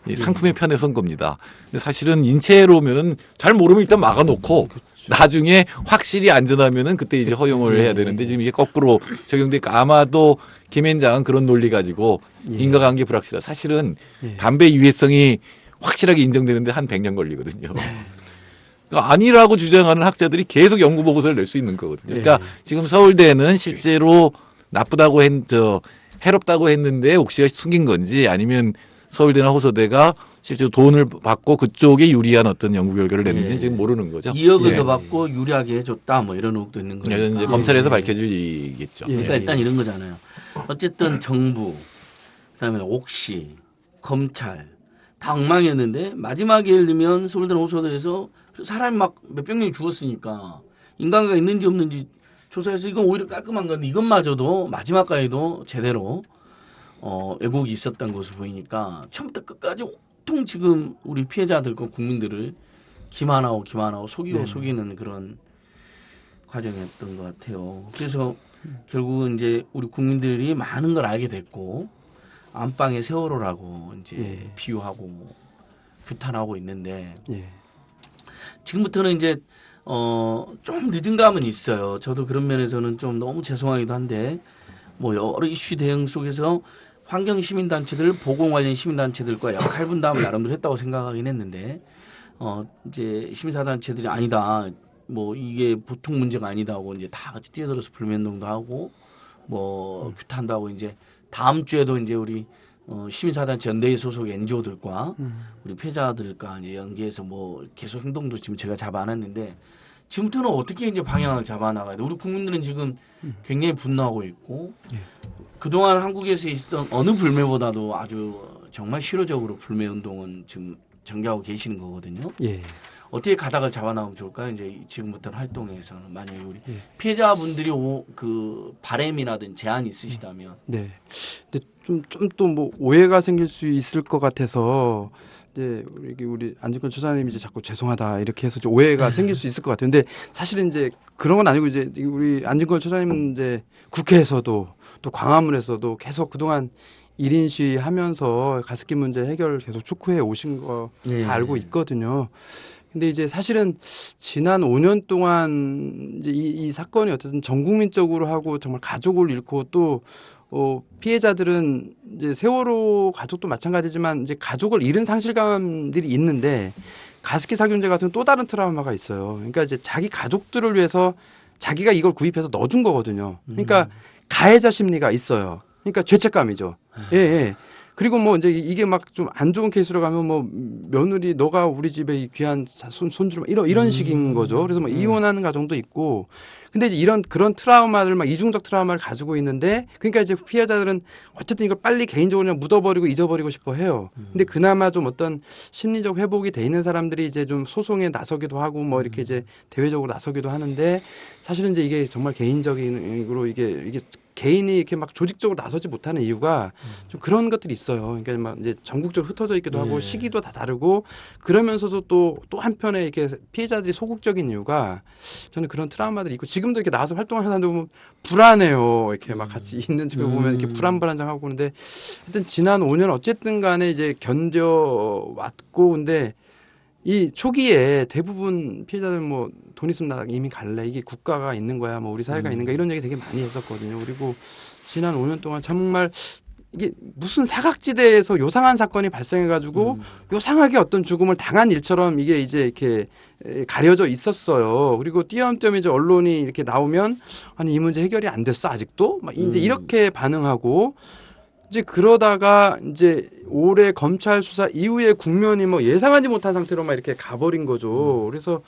이 상품의 편에 선 겁니다. 근데 사실은 인체에 해로우면은 잘 모르면 일단 막아놓고 나중에 확실히 안전하면은 그때 이제 허용을 해야 되는데 지금 이게 거꾸로 적용되니까 아마도 김앤장은 그런 논리 가지고 인과관계 불확실하. 사실은 담배 유해성이 확실하게 인정되는데 한 100년 걸리거든요. 그러니까 아니라고 주장하는 학자들이 계속 연구 보고서를 낼 수 있는 거거든요. 그러니까 지금 서울대는 실제로 나쁘다고 해롭다고 했는데 옥시가 숨긴 건지 아니면 서울대나 호서대가 실제로 돈을 받고 그쪽에 유리한 어떤 연구 결과를 냈는지 지금 모르는 거죠.
2억을 더 받고 유리하게 해줬다 뭐 이런 의혹도 있는 거니까.
이제 검찰에서 밝혀질 일이겠죠.
그러니까 일단 이런 거잖아요. 어쨌든 정부, 그다음에 옥시, 검찰 다 엉망이었는데 마지막에 예를 들면 서울대나 호서대에서 사람이 막 몇백 명이 죽었으니까 인간관계가 있는지 없는지 조사해서 이건 오히려 깔끔한 건데 이것마저도 마지막까지도 제대로 왜곡이 있었던 것으로 보이니까 처음부터 끝까지 온통 지금 우리 피해자들과 국민들을 기만하고 속이는 그런 과정이었던 것 같아요. 그래서 결국은 이제 우리 국민들이 많은 걸 알게 됐고 안방의 세월호라고 이제 비유하고 규탄하고 있는데 지금부터는 이제 좀 늦은 감은 있어요. 저도 그런 면에서는 좀 너무 죄송하기도 한데 뭐 여러 이슈 대응 속에서 환경 시민단체들, 보건 관련 시민단체들과 역할 분담을 나름대로 했다고 생각하긴 했는데 이제 시민사단체들이 아니다. 뭐 이게 보통 문제가 아니다 하고 이제 다 같이 뛰어들어서 불매운동도 하고 뭐 규탄도 하고 이제 다음 주에도 이제 우리 시민사단체 연대회 소속 NGO들과 우리 피해자들과 이제 연계해서 뭐 계속 행동도 지금 제가 잡아놨는데 지금부터는 어떻게 이제 방향을 잡아나가야 돼? 우리 국민들은 지금 굉장히 분노하고 있고 그동안 한국에서 있었던 어느 불매보다도 아주 정말 실효적으로 불매 운동은 지금 전개하고 계시는 거거든요. 어떻게 가닥을 잡아나가면 좋을까요? 이제 지금부터는 활동에서는 만약에 우리 피해자분들이 그 바람이라든 제안이 있으시다면.
네. 근데 좀 또 뭐 오해가 생길 수 있을 것 같아서 이제 우리 안진권 처장님이 이제 자꾸 죄송하다 이렇게 해서 좀 오해가 생길 수 있을 것 같아요. 근데 사실은 이제 그런 건 아니고 이제 우리 안진권 처장님은 이제 국회에서도 또 광화문에서도 계속 그동안 1인 시위하면서 가습기 문제 해결 계속 촉구해 오신 거 다 알고 있거든요. 근데 이제 사실은 지난 5년 동안 이제 이 사건이 어쨌든 전 국민적으로 하고 정말 가족을 잃고 또 피해자들은 이제 세월호 가족도 마찬가지지만 이제 가족을 잃은 상실감들이 있는데 가습기 살균제 같은 또 다른 트라우마가 있어요. 그러니까 이제 자기 가족들을 위해서 자기가 이걸 구입해서 넣어준 거거든요. 그러니까 가해자 심리가 있어요. 그러니까 죄책감이죠. 예. 그리고 뭐 이제 이게 막 좀 안 좋은 케이스로 가면 뭐 며느리 너가 우리 집에 이 귀한 손주를 이런 식인 거죠. 그래서 뭐 이혼하는 가정도 있고. 근데 이제 그런 트라우마를 막 이중적 트라우마를 가지고 있는데 그러니까 이제 피해자들은 어쨌든 이걸 빨리 개인적으로 그냥 묻어버리고 잊어버리고 싶어 해요. 근데 그나마 좀 어떤 심리적 회복이 돼 있는 사람들이 이제 좀 소송에 나서기도 하고 뭐 이렇게 이제 대외적으로 나서기도 하는데 사실은 이제 이게 정말 개인적으로 이게 개인이 이렇게 막 조직적으로 나서지 못하는 이유가 좀 그런 것들이 있어요. 그러니까 막 이제 전국적으로 흩어져 있기도 하고 시기도 다 다르고 그러면서도 또 한편에 이렇게 피해자들이 소극적인 이유가 저는 그런 트라우마들이 있고 지금도 이렇게 나와서 활동하는 사람들 보면 불안해요. 이렇게 막 같이 있는 집에 보면 이렇게 불안불안장하고 그런데 하여튼 지난 5년 어쨌든 간에 이제 견뎌왔고 근데 이 초기에 대부분 피해자들 뭐 돈 있으면 나 이미 갈래. 이게 국가가 있는 거야. 뭐 우리 사회가 있는 거야. 이런 얘기 되게 많이 했었거든요. 그리고 지난 5년 동안 정말 이게 무슨 사각지대에서 요상한 사건이 발생해가지고 요상하게 어떤 죽음을 당한 일처럼 이게 이제 이렇게 가려져 있었어요. 그리고 띄엄띄엄 이제 언론이 이렇게 나오면 아니 이 문제 해결이 안 됐어 아직도? 막 이제 이렇게 반응하고 이제 그러다가 이제 올해 검찰 수사 이후에 국면이 뭐 예상하지 못한 상태로 막 이렇게 가버린 거죠. 그래서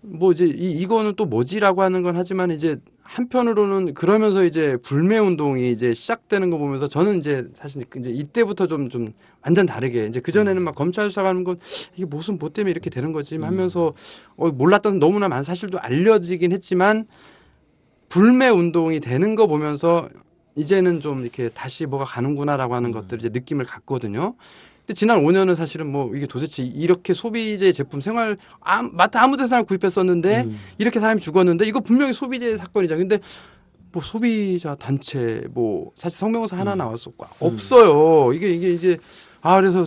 뭐 이제 이거는 또 뭐지라고 하는 건 하지만 이제 한편으로는 그러면서 이제 불매 운동이 이제 시작되는 거 보면서 저는 이제 사실 이제 이때부터 좀 완전 다르게 이제 그 전에는 막 검찰 수사하는 건 이게 무슨 뭐 때문에 이렇게 되는 거지 하면서 몰랐던 너무나 많은 사실도 알려지긴 했지만 불매 운동이 되는 거 보면서 이제는 좀 이렇게 다시 뭐가 가는구나라고 하는 것들 이제 느낌을 갖거든요. 근데 지난 5년은 사실은 뭐 이게 도대체 이렇게 소비재 제품 마트 아무 데서나 구입했었는데 이렇게 사람이 죽었는데 이거 분명히 소비재 사건이잖아요. 근데 뭐 소비자 단체 뭐 사실 성명서 하나 나왔었고 없어요. 이게 이제 그래서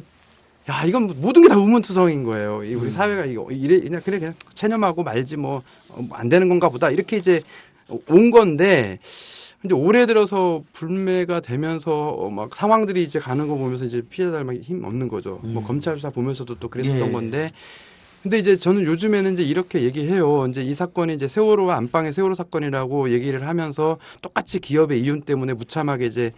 야 이건 모든 게 다 우문투성인 거예요. 우리 사회가 이거 이래 그냥 체념하고 말지 뭐 안 되는 건가 보다 이렇게 이제 온 건데. 근데 올해 들어서 불매가 되면서 막 상황들이 이제 가는 거 보면서 이제 피해자들 막 힘 없는 거죠. 뭐 검찰 수사 보면서도 또 그랬던 건데. 근데 이제 저는 요즘에는 이제 이렇게 얘기해요. 이제 이 사건이 이제 세월호와 안방의 세월호 사건이라고 얘기를 하면서 똑같이 기업의 이윤 때문에 무참하게 이제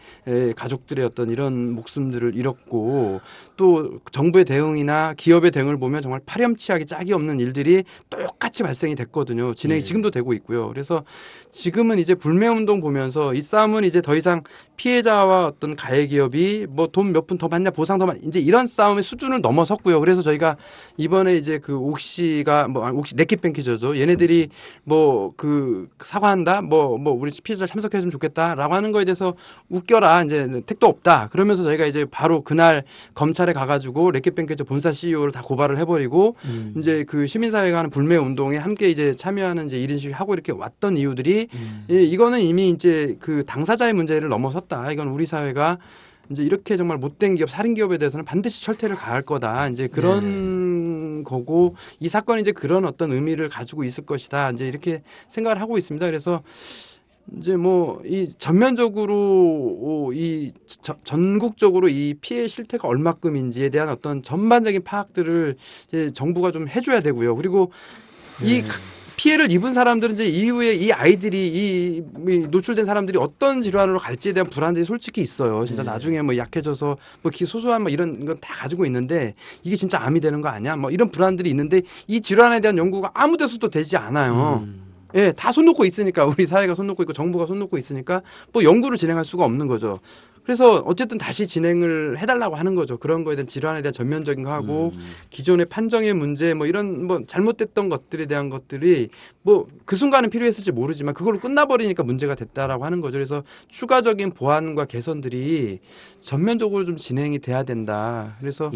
가족들의 어떤 이런 목숨들을 잃었고 또 정부의 대응이나 기업의 대응을 보면 정말 파렴치하게 짝이 없는 일들이 똑같이 발생이 됐거든요. 진행이 지금도 되고 있고요. 그래서 지금은 이제 불매운동 보면서 이 싸움은 이제 더 이상 피해자와 어떤 가해 기업이 뭐 돈 몇 푼 더 받냐 보상 더 받냐 이제 이런 싸움의 수준을 넘어섰고요. 그래서 저희가 이번에 이제 그 옥시가 옥시 래킷뱅키저죠. 얘네들이 뭐 그 사과한다. 뭐 우리 피해자 참석했으면 좋겠다라고 하는 거에 대해서 웃겨라. 이제 택도 없다. 그러면서 저희가 이제 바로 그날 검찰에 가가지고 래킷뱅키저 본사 CEO를 다 고발을 해버리고 이제 그 시민사회가 하는 불매 운동에 함께 이제 참여하는 이제 1인 시위 하고 이렇게 왔던 이유들이 이거는 이미 이제 그 당사자의 문제를 넘어섰다. 이건 우리 사회가 이제 이렇게 정말 못된 기업, 살인 기업에 대해서는 반드시 철퇴를 가할 거다. 이제 그런 거고 이 사건이 이제 그런 어떤 의미를 가지고 있을 것이다. 이제 이렇게 생각을 하고 있습니다. 그래서 이제 뭐 이 전면적으로 전국적으로 이 피해 실태가 얼마큼인지에 대한 어떤 전반적인 파악들을 이제 정부가 좀 해줘야 되고요. 그리고 이 피해를 입은 사람들은 이제 이후에 이 아이들이 이 노출된 사람들이 어떤 질환으로 갈지에 대한 불안들이 솔직히 있어요. 진짜 나중에 뭐 약해져서 뭐 소소한 뭐 이런 건 다 가지고 있는데 이게 진짜 암이 되는 거 아니야? 뭐 이런 불안들이 있는데 이 질환에 대한 연구가 아무 데서도 되지 않아요. 예, 다 손 놓고 있으니까 우리 사회가 손 놓고 있고 정부가 손 놓고 있으니까 뭐 연구를 진행할 수가 없는 거죠. 그래서 어쨌든 다시 진행을 해달라고 하는 거죠. 그런 거에 대한 질환에 대한 전면적인 거 하고 기존의 판정의 문제 뭐 이런 뭐 잘못됐던 것들에 대한 것들이 뭐 그 순간은 필요했을지 모르지만 그걸로 끝나버리니까 문제가 됐다라고 하는 거죠. 그래서 추가적인 보완과 개선들이 전면적으로 좀 진행이 돼야 된다. 그래서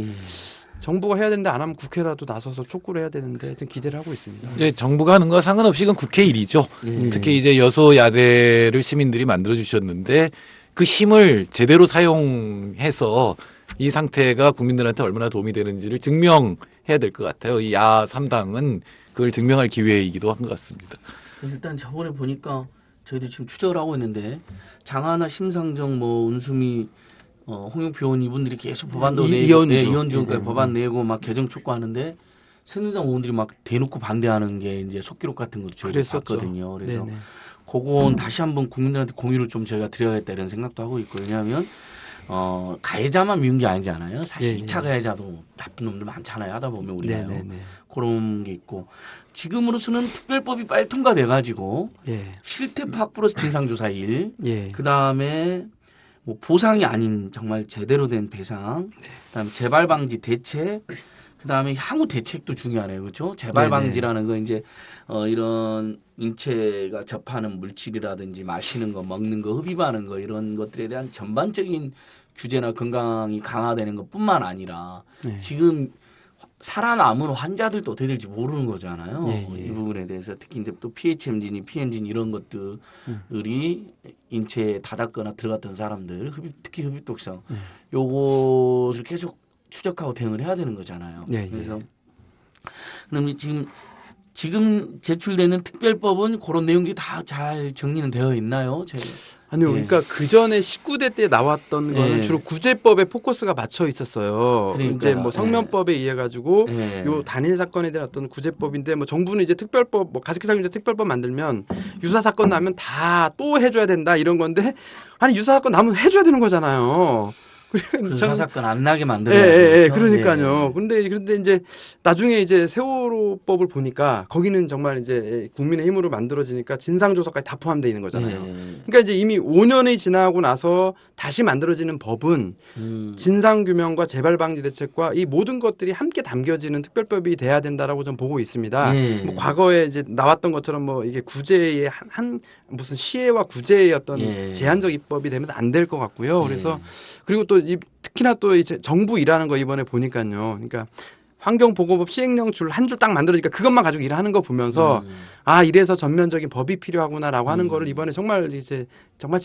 정부가 해야 되는데 안 하면 국회라도 나서서 촉구를 해야 되는데 하여튼 기대를 하고 있습니다.
이제 정부가 하는 거 상관없이 그건 국회 일이죠. 특히 이제 여소야대를 시민들이 만들어 주셨는데 그 힘을 제대로 사용해서 이 상태가 국민들한테 얼마나 도움이 되는지를 증명해야 될 것 같아요. 이 야 3당은 그걸 증명할 기회이기도 한 것 같습니다.
일단 저번에 보니까 저희도 지금 추적을 하고 있는데 장하나 심상정 뭐 은수미 홍영표 의원 이분들이 계속 법안도 내고 이현주까지 법안 내고 막 개정 촉구하는데 새누리당 의원들이 막 대놓고 반대하는 게 이제 속기록 같은 것도 저희가 봤거든요. 그래서
네네.
그건 다시 한번 국민들한테 공유를 좀 저희가 드려야겠다 이런 생각도 하고 있고 왜냐하면 가해자만 미운 게 아니잖아요. 사실 2차 가해자도 나쁜 놈들 많잖아요. 하다 보면 우리가요. 그런 게 있고 지금으로서는 특별법이 빨리 통과돼가지고 실태 파악 플러스 진상조사 1 그다음에 뭐 보상이 아닌 정말 제대로 된 배상 그다음에 재발 방지 대책 그다음에 향후 대책도 중요하네요. 그렇죠? 재발 방지라는 거 이제 이런 인체가 접하는 물질이라든지 마시는 거, 먹는 거, 흡입하는 거 이런 것들에 대한 전반적인 규제나 건강이 강화되는 것뿐만 아니라 지금 살아남은 환자들도 어떻게 될지 모르는 거잖아요. 이 부분에 대해서 특히 이제 또 pH 엔진, P 엔진 이런 것들이 인체에 닿았거나 들어갔던 사람들, 특히 흡입독성, 요것을 계속 추적하고 대응을 해야 되는 거잖아요. 그래서 그럼 지금 제출되는 특별법은 그런 내용들이 다 잘 정리는 되어 있나요?
아니요. 그러니까 그 전에 19대 때 나왔던 거는 주로 구제법에 포커스가 맞춰 있었어요.
그러니까요.
이제 뭐 성면법에 의해 가지고 요 단일 사건에 대한 어떤 구제법인데 뭐 정부는 이제 특별법 뭐 가습기 살균제 특별법 만들면 유사 사건 나면 다 또 해줘야 된다 이런 건데 아니 유사 사건 나면 해줘야 되는 거잖아요.
그 사건 안 나게
예,
만들어야
예, 예,
그렇죠?
그러니까요.
예.
그런데 이제 나중에 이제 세월호법을 보니까 거기는 정말 이제 국민의힘으로 만들어지니까 진상조사까지 다 포함되어 있는 거잖아요.
예.
그러니까 이제 이미 5년이 지나고 나서 다시 만들어지는 법은 진상규명과 재발방지대책과 이 모든 것들이 함께 담겨지는 특별법이 돼야 된다라고 좀 보고 있습니다.
예.
뭐 과거에 이제 나왔던 것처럼 뭐 이게 구제의 한 무슨 시혜와 구제의 어떤
예.
제한적 입법이 되면 안 될 것 같고요.
예.
그래서 그리고 또 특히나 또 이제 정부 일하는 거 이번에 보니까요. 그러니까 환경보건법 시행령 줄 한 줄 딱 만들어지니까 그것만 가지고 일하는 거 보면서 아 이래서 전면적인 법이 필요하구나라고 하는 거를 이번에 정말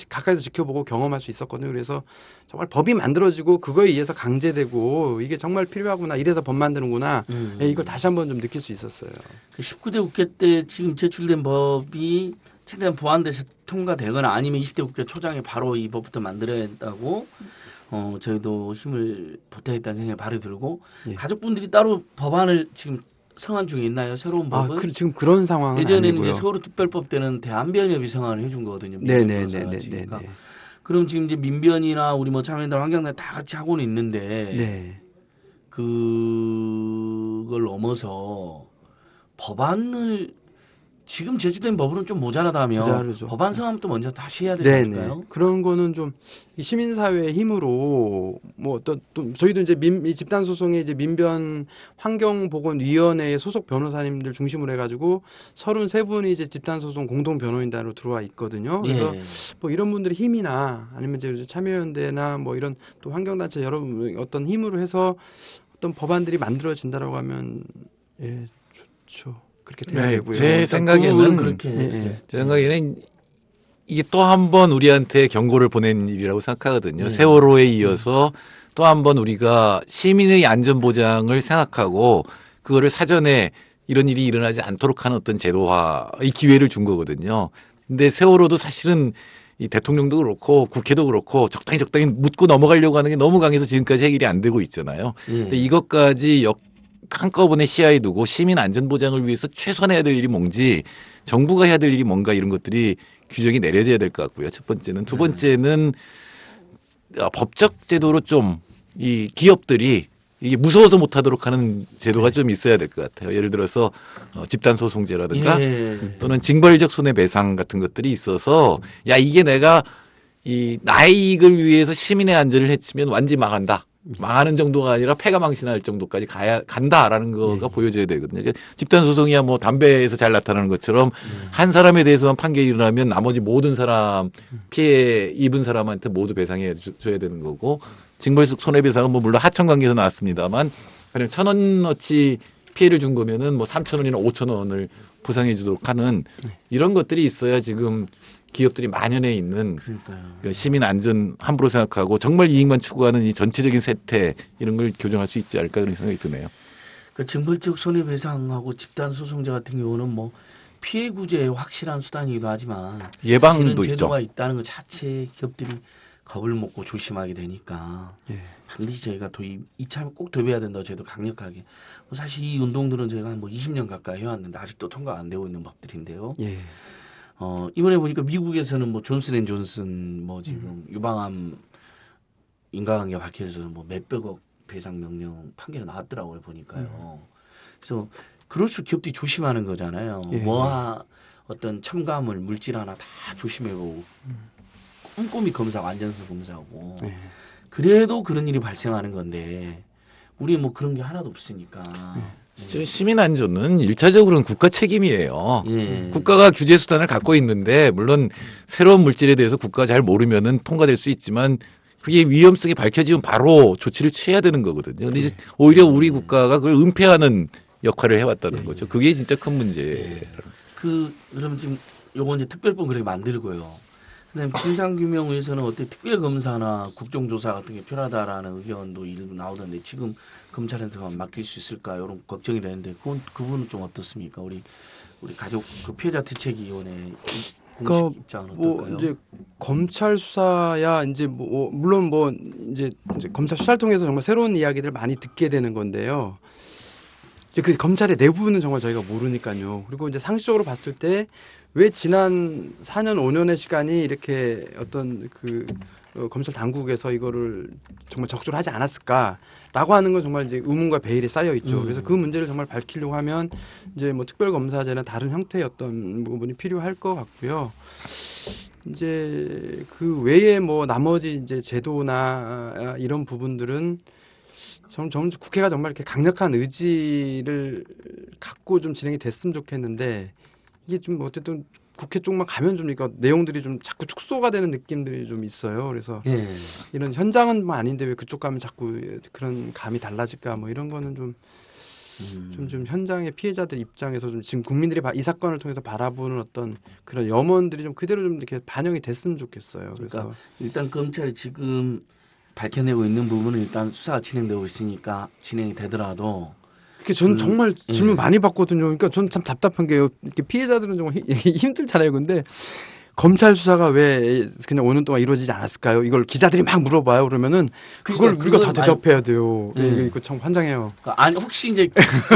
가까이서 지켜보고 경험할 수 있었거든요. 그래서 정말 법이 만들어지고 그거에 의해서 강제되고 이게 정말 필요하구나 이래서 법 만드는구나 예, 이걸 다시 한번 좀 느낄 수 있었어요.
그 19대 국회 때 지금 제출된 법이 최대한 보완돼서 통과되거나 아니면 20대 국회 초장에 바로 이 법부터 만들어야 한다고 저희도 힘을 보태겠다는 생각이 바로 들고
예.
가족분들이 따로 법안을 지금 성안 중에 있나요? 새로운 법은?
지금 그런 상황은
예전에는
아니고요.
이제 세월호 특별법 때는 대한변협이 성안을 해준 거거든요.
네네네네.
그럼 지금 이제 민변이나 우리 뭐 참여연대 환경단 다 같이 하고는 있는데
네.
그걸 넘어서 법안을 지금 제출된 법으로는 좀 모자라다면
모자르죠.
법안 성함도 먼저 다시 해야 되지
네네.
않을까요?
그런 거는 좀 이 시민사회의 힘으로 뭐 또 저희도 이제 이 집단 소송에 이제 민변 환경보건위원회의 소속 변호사님들 중심으로 해가지고 33분이 이제 집단 소송 공동 변호인단으로 들어와 있거든요. 그래서
예.
뭐 이런 분들의 힘이나 아니면 이제 참여연대나 뭐 이런 또 환경단체 여러 어떤 힘으로 해서 어떤 법안들이 만들어진다라고 하면 예 좋죠. 그렇게 돼야
네,
되고요.
제 생각에는
그렇게
제 생각에는 이게 또 한 번 우리한테 경고를 보낸 일이라고 생각하거든요. 세월호에 이어서 또 한 번 우리가 시민의 안전 보장을 생각하고 그거를 사전에 이런 일이 일어나지 않도록 하는 어떤 제도화의 기회를 준 거거든요. 근데 세월호도 사실은 이 대통령도 그렇고 국회도 그렇고 적당히 묻고 넘어가려고 하는 게 너무 강해서 지금까지 해결이 안 되고 있잖아요. 근데 이것까지 한꺼번에 시야에 두고 시민 안전 보장을 위해서 최소한 해야 될 일이 뭔지 정부가 해야 될 일이 뭔가 이런 것들이 규정이 내려져야 될 것 같고요. 첫 번째는. 두 번째는 법적 제도로 좀 이 기업들이 이게 무서워서 못하도록 하는 제도가 좀 있어야 될 것 같아요. 예를 들어서 집단소송제라든가
예.
또는 징벌적 손해배상 같은 것들이 있어서 야 이게 내가 이 나의 이익을 위해서 시민의 안전을 해치면 완전히 망한다. 망하는 정도가 아니라 패가 망신할 정도까지 간다라는 거가 보여져야 되거든요. 그러니까 집단 소송이야 뭐 담배에서 잘 나타나는 것처럼 한 사람에 대해서만 판결이 일어나면 나머지 모든 사람 피해 입은 사람한테 모두 배상해 줘야 되는 거고 징벌적 손해배상은 뭐 물론 하청 관계에서 나왔습니다만 그냥 1,000원어치 피해를 준 거면은 뭐 3,000원이나 5,000원을 보상해 주도록 하는 이런 것들이 있어야 지금 기업들이 만연해 있는 그 시민 안전 함부로 생각하고 정말 이익만 추구하는 이 전체적인 세태 이런 걸 교정할 수 있지 않을까 그런 생각이 드네요.
그 징벌적 손해배상하고 집단 소송제 같은 경우는 뭐 피해 구제의 확실한 수단이기도 하지만
예방도
이런
있죠.
제도가 있다는 것 자체에 기업들이 겁을 먹고 조심하게 되니까 반드시 저희가 이참에 꼭 도입해야 된다고 저희도 강력하게. 사실 이 운동들은 저희가 한 뭐 20년 가까이 해왔는데 아직도 통과가 안 되고 있는 법들인데요.
예.
이번에 보니까 미국에서는 뭐 존슨앤존슨 뭐 지금 유방암 인과관계 밝혀져서 뭐 몇백억 배상 명령 판결이 나왔더라고요 보니까요. 그래서 그럴수록 기업들이 조심하는 거잖아요. 어떤 첨가물 물질 하나 다 조심해보고 꼼꼼히 검사하고 안전성 검사하고 그래도 그런 일이 발생하는 건데 우리 뭐 그런 게 하나도 없으니까.
시민 안전은 1차적으로는 국가 책임이에요. 국가가 규제 수단을 갖고 있는데 물론 새로운 물질에 대해서 국가가 잘 모르면은 통과될 수 있지만 그게 위험성이 밝혀지면 바로 조치를 취해야 되는 거거든요. 근데 이제 오히려 우리 국가가 그걸 은폐하는 역할을 해왔다는 거죠. 그게 진짜 큰 문제예요.
그러면 지금 요거 이제 특별법 그렇게 만들고요. 그다음에 진상규명 위해서는 어떻게 특별검사나 국정조사 같은 게 필요하다라는 의견도 일부 나오던데 지금 검찰한테만 맡길 수 있을까 이런 걱정이 되는데 그 부분은 좀 어떻습니까? 우리 가족 그 피해자 대책위원회 공식 입장은 어떨까요?
뭐 이제 검찰 수사야 이제 뭐 물론 뭐 이제 검찰 수사를 통해서 정말 새로운 이야기들 많이 듣게 되는 건데요. 이제 그 검찰의 내부는 정말 저희가 모르니까요. 그리고 이제 상식적으로 봤을 때 왜 지난 4년 5년의 시간이 이렇게 어떤 그 검찰 당국에서 이거를 정말 적극적으로 하지 않았을까라고 하는 건 정말 이제 의문과 베일에 쌓여 있죠. 그래서 그 문제를 정말 밝히려고 하면 이제 뭐 특별검사제나 다른 형태의 어떤 부분이 필요할 것 같고요. 이제 그 외에 뭐 나머지 이제 제도나 이런 부분들은 좀 국회가 정말 이렇게 강력한 의지를 갖고 좀 진행이 됐으면 좋겠는데 이게 좀 어쨌든 국회 쪽만 가면 좀 그러니까 내용들이 좀 자꾸 축소가 되는 느낌들이 좀 있어요. 그래서
예.
이런 현장은 뭐 아닌데 왜 그쪽 가면 자꾸 그런 감이 달라질까 뭐 이런 거는 좀 현장의 피해자들 입장에서 좀 지금 국민들이 이 사건을 통해서 바라보는 어떤 그런 염원들이 좀 그대로 좀 이렇게 반영이 됐으면 좋겠어요. 그래서
그러니까 일단 검찰이 지금 밝혀내고 있는 부분은 일단 수사가 진행되고 있으니까 진행이 되더라도
이렇게 저는 정말 질문 많이 받거든요. 그러니까 저는 참 답답한 게요. 이렇게 피해자들은 좀 힘들잖아요. 근데 검찰 수사가 왜 그냥 5년 동안 이루어지지 않았을까요? 이걸 기자들이 막 물어봐요. 그러면은 그걸 우리가 다 대답해야 돼요. 이거 참 환장해요.
그러니까 아니 혹시 이제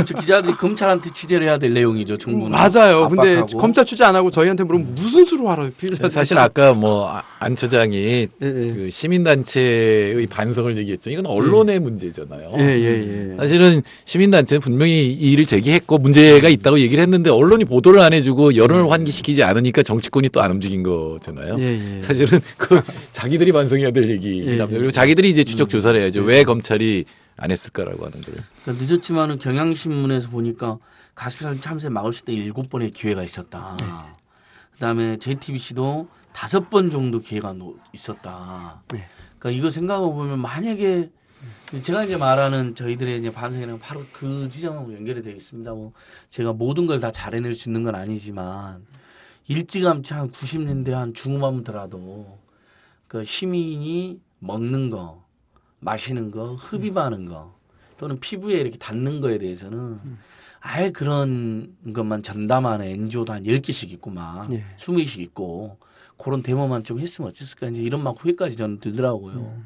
기자들이 검찰한테 취재를 해야 될 내용이죠. 정부는.
맞아요. 근데
압박하고.
검찰 취재 안 하고 저희한테 물으면 무슨 수로 알아요? 피해자
사실 아까 뭐 안 처장이 그 시민단체의 반성을 얘기했죠. 이건 언론의 문제잖아요.
예.
사실은 시민단체는 분명히 이 일을 제기했고 문제가 있다고 얘기를 했는데 언론이 보도를 안 해주고 여론을 환기시키지 않으니까 정치권이 또 안 움직인 거잖아요. 사실은 그 자기들이 반성해야 될 얘기랍니다. 그리고 자기들이 이제 추적 조사를 해야죠. 왜 검찰이 안 했을까라고 하는 거를.
그러니까 늦었지만은 경향신문에서 보니까 가십사일 참새 막을 때 7번의 기회가 있었다. 그다음에 JTBC도 5번 정도 기회가 있었다. 그러니까 이거 생각해 보면 만약에 제가 이제 말하는 저희들의 이제 반성이랑 바로 그 지점하고 연결이 되어 있습니다. 뭐 제가 모든 걸 다 잘해낼 수 있는 건 아니지만 일찌감치 한 90년대 한 중후반부터라도 그 시민이 먹는 거, 마시는 거, 흡입하는 거 또는 피부에 이렇게 닿는 거에 대해서는 아예 그런 것만 전담하는 NGO도 한 10개씩 있고 막 20개씩 있고 그런 데모만 좀 했으면 어땠을까 이제 이런 막 후회까지 저는 들더라고요.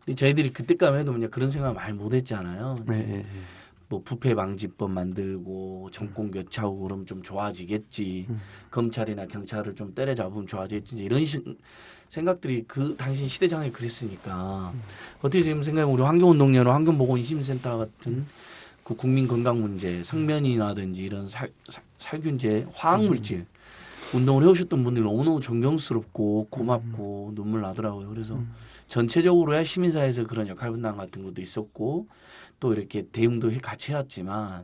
근데 저희들이 그때까지 해도 그런 생각 많이 못 했잖아요. 뭐 부패 방지법 만들고 정권 교체하고 그러면 좀 좋아지겠지. 검찰이나 경찰을 좀 때려잡으면 좋아지겠지. 이런 생각들이 그 당시 시대장에 그랬으니까 어떻게 지금 생각해보면 우리 환경운동연합 환경보건시민센터 같은 그 국민 건강 문제, 성면이라든지 이런 살균제, 화학물질 운동을 해오셨던 분들이 너무너무 존경스럽고 고맙고 눈물 나더라고요. 그래서 전체적으로야 시민사회에서 그런 역할 분담 같은 것도 있었고 또 이렇게 대응도 같이 해왔지만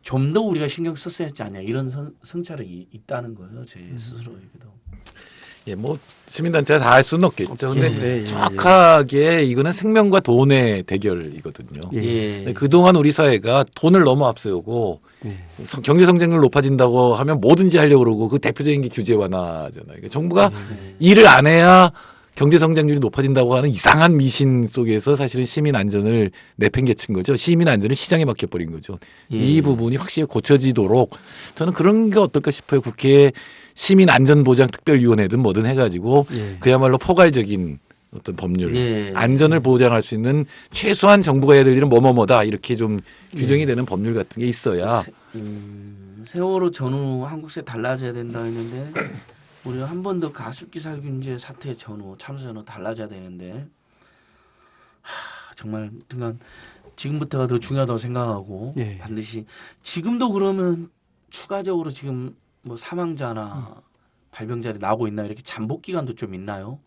좀 더 우리가 신경 썼어야 했지 않냐 이런 성찰이 있다는 거예요. 제 스스로에게도.
예, 뭐 시민단체가 다 할 수는 없겠죠. 근데 정확하게 이거는 생명과 돈의 대결이거든요. 그동안 우리 사회가 돈을 너무 앞세우고 경제 성장률 높아진다고 하면 뭐든지 하려고 그러고 그 대표적인 게 규제 완화잖아요. 그러니까 정부가 일을 안 해야 경제 성장률이 높아진다고 하는 이상한 미신 속에서 사실은 시민 안전을 내팽개친 거죠. 시민 안전을 시장에 맡겨버린 거죠. 이 부분이 확실히 고쳐지도록 저는 그런 게 어떨까 싶어요. 국회에 시민 안전보장 특별위원회든 뭐든 해가지고 그야말로 포괄적인 어떤 법률, 안전을 보장할 수 있는 최소한 정부가 해야 될 일은 뭐뭐뭐다 이렇게 좀 규정이 되는 법률 같은 게 있어야.
세월호 전후 한국세 달라져야 된다 했는데 우리가 한 번 더 가습기 살균제 사태 전후 참사 전후 달라져야 되는데 정말 등간 지금부터가 더 중요하다고 생각하고 반드시 지금도 그러면 추가적으로 지금 뭐 사망자나 발병자들이 나오고 있나 이렇게 잠복 기간도 좀 있나요?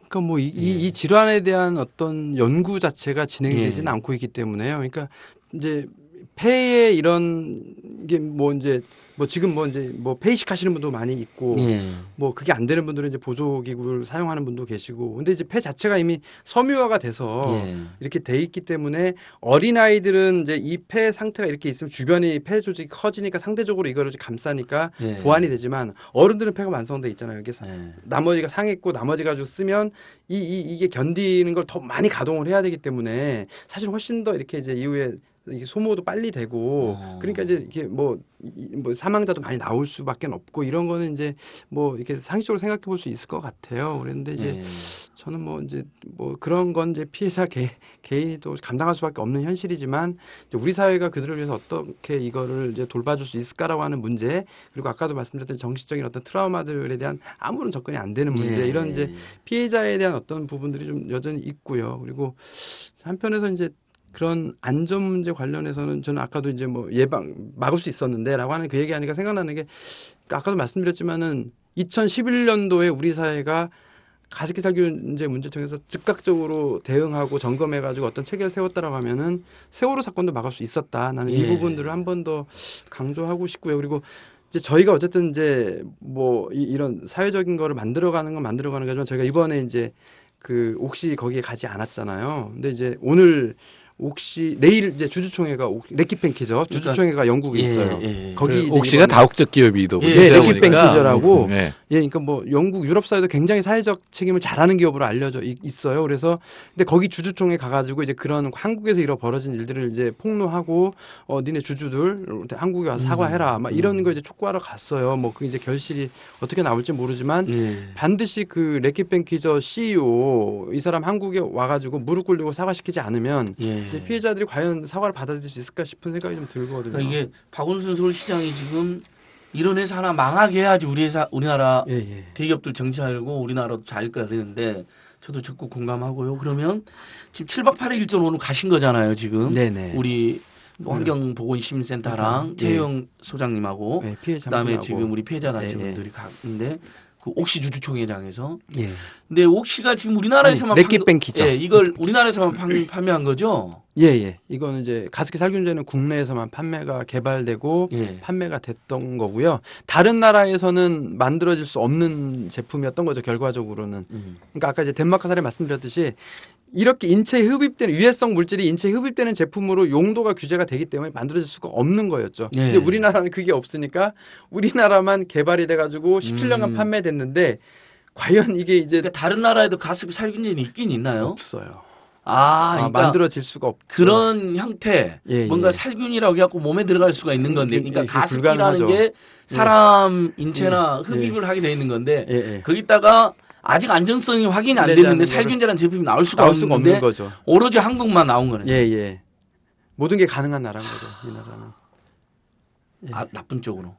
그러니까 뭐 이 질환에 대한 어떤 연구 자체가 진행이 되지는 않고 있기 때문에요. 그러니까 이제 폐에 이런 게 뭐 이제 뭐 지금 뭐 이제 뭐 폐이식 하시는 분도 많이 있고 뭐 그게 안 되는 분들은 이제 보조기구를 사용하는 분도 계시고 근데 이제 폐 자체가 이미 섬유화가 돼서 이렇게 돼 있기 때문에 어린 아이들은 이제 이 폐 상태가 이렇게 있으면 주변이 폐 조직이 커지니까 상대적으로 이거를 감싸니까 보완이 되지만 어른들은 폐가 완성돼 있잖아요. 이게 나머지가 상했고 나머지 가지고 쓰면 이게 견디는 걸 더 많이 가동을 해야 되기 때문에 사실 훨씬 더 이렇게 이제 이후에 이게 소모도 빨리 되고 그러니까 이제 이게 뭐 사망자도 많이 나올 수밖에 없고 이런 거는 이제 뭐 이렇게 상식적으로 생각해 볼 수 있을 것 같아요. 그런데 이제 저는 뭐 이제 뭐 그런 건 이제 피해자 개인이 또 감당할 수밖에 없는 현실이지만 이제 우리 사회가 그들을 위해서 어떻게 이거를 이제 돌봐줄 수 있을까라고 하는 문제 그리고 아까도 말씀드렸던 정신적인 어떤 트라우마들에 대한 아무런 접근이 안 되는 문제 이런 이제 피해자에 대한 어떤 부분들이 좀 여전히 있고요. 그리고 한편에서 이제 그런 안전 문제 관련해서는 저는 아까도 이제 뭐 막을 수 있었는데라고 하는 그 얘기하니까 생각나는 게 아까도 말씀드렸지만은 2011년도에 우리 사회가 가습기 살균제 문제 통해서 즉각적으로 대응하고 점검해가지고 어떤 체계를 세웠다라고 하면은 세월호 사건도 막을 수 있었다. 나는 이 부분들을 한 번 더 강조하고 싶고요. 그리고 이제 저희가 어쨌든 이제 뭐 이런 사회적인 거를 만들어가는 거지만 저희가 이번에 이제 그 옥시 거기에 가지 않았잖아요. 근데 이제 오늘 옥시 내일 이제 주주총회가 레키팬키죠. 주주총회가 영국에 있어요. 거기
그 옥시가 다국적 기업이더군요.
레키팬키저라고. 그러니까 뭐 영국 유럽 사회도 굉장히 사회적 책임을 잘하는 기업으로 알려져 있어요. 그래서 근데 거기 주주총회 가가지고 이제 그런 한국에서 벌어진 일들을 이제 폭로하고 니네 주주들 한국에 와서 사과해라. 막 이런 거 이제 촉구하러 갔어요. 뭐 그 이제 결실이 어떻게 나올지 모르지만 반드시 그 레키팬키저 CEO 이 사람 한국에 와가지고 무릎 꿇리고 사과시키지 않으면. 이제 피해자들이 과연 사과를 받아들일 수 있을까 싶은 생각이 좀 들거든요.
그러니까 이게 박원순 서울시장이 지금 이런 회사 하나 망하게 해야지 우리나라 대기업들 정치하려고 우리나라도 잘 거야 그랬는데 저도 적극 공감하고요. 그러면 지금 7박 8일 일정 오늘 가신 거잖아요. 지금 우리 환경보건시민센터랑 최영 소장님하고 그다음에 지금 우리 피해자 단체분들이 갔는데 그 옥시 주주총회장에서. 근데 옥시가 지금 우리나라에서만
레키팬키죠.
이걸 우리나라에서만 판매한 거죠?
이거는 이제 가습기 살균제는 국내에서만 개발되고 판매가 됐던 거고요. 다른 나라에서는 만들어질 수 없는 제품이었던 거죠. 결과적으로는. 그러니까 아까 이제 덴마크 사례 말씀드렸듯이 이렇게 인체에 흡입되는 유해성 물질이 인체에 흡입되는 제품으로 용도가 규제가 되기 때문에 만들어질 수가 없는 거였죠. 근데 우리나라는 그게 없으니까 우리나라만 개발이 돼가지고 17년간 판매됐는데 과연 이게 이제
그러니까 다른 나라에도 가습기 살균제는 있긴 있나요?
없어요.
그러니까
만들어질 수가 없죠.
그런 형태 뭔가 살균이라고 해갖고 몸에 들어갈 수가 있는 건데 그러니까 가습기라는 게 사람 인체나 흡입을 하게 돼 있는 건데 거기다가 아직 안전성이 확인이 안 됐는데 살균제라는 제품이 나올 수가 없는
거죠.
오로지 한국만 나온 거네요.
모든 게 가능한 나라인 거죠. 이 나라는.
나쁜 쪽으로.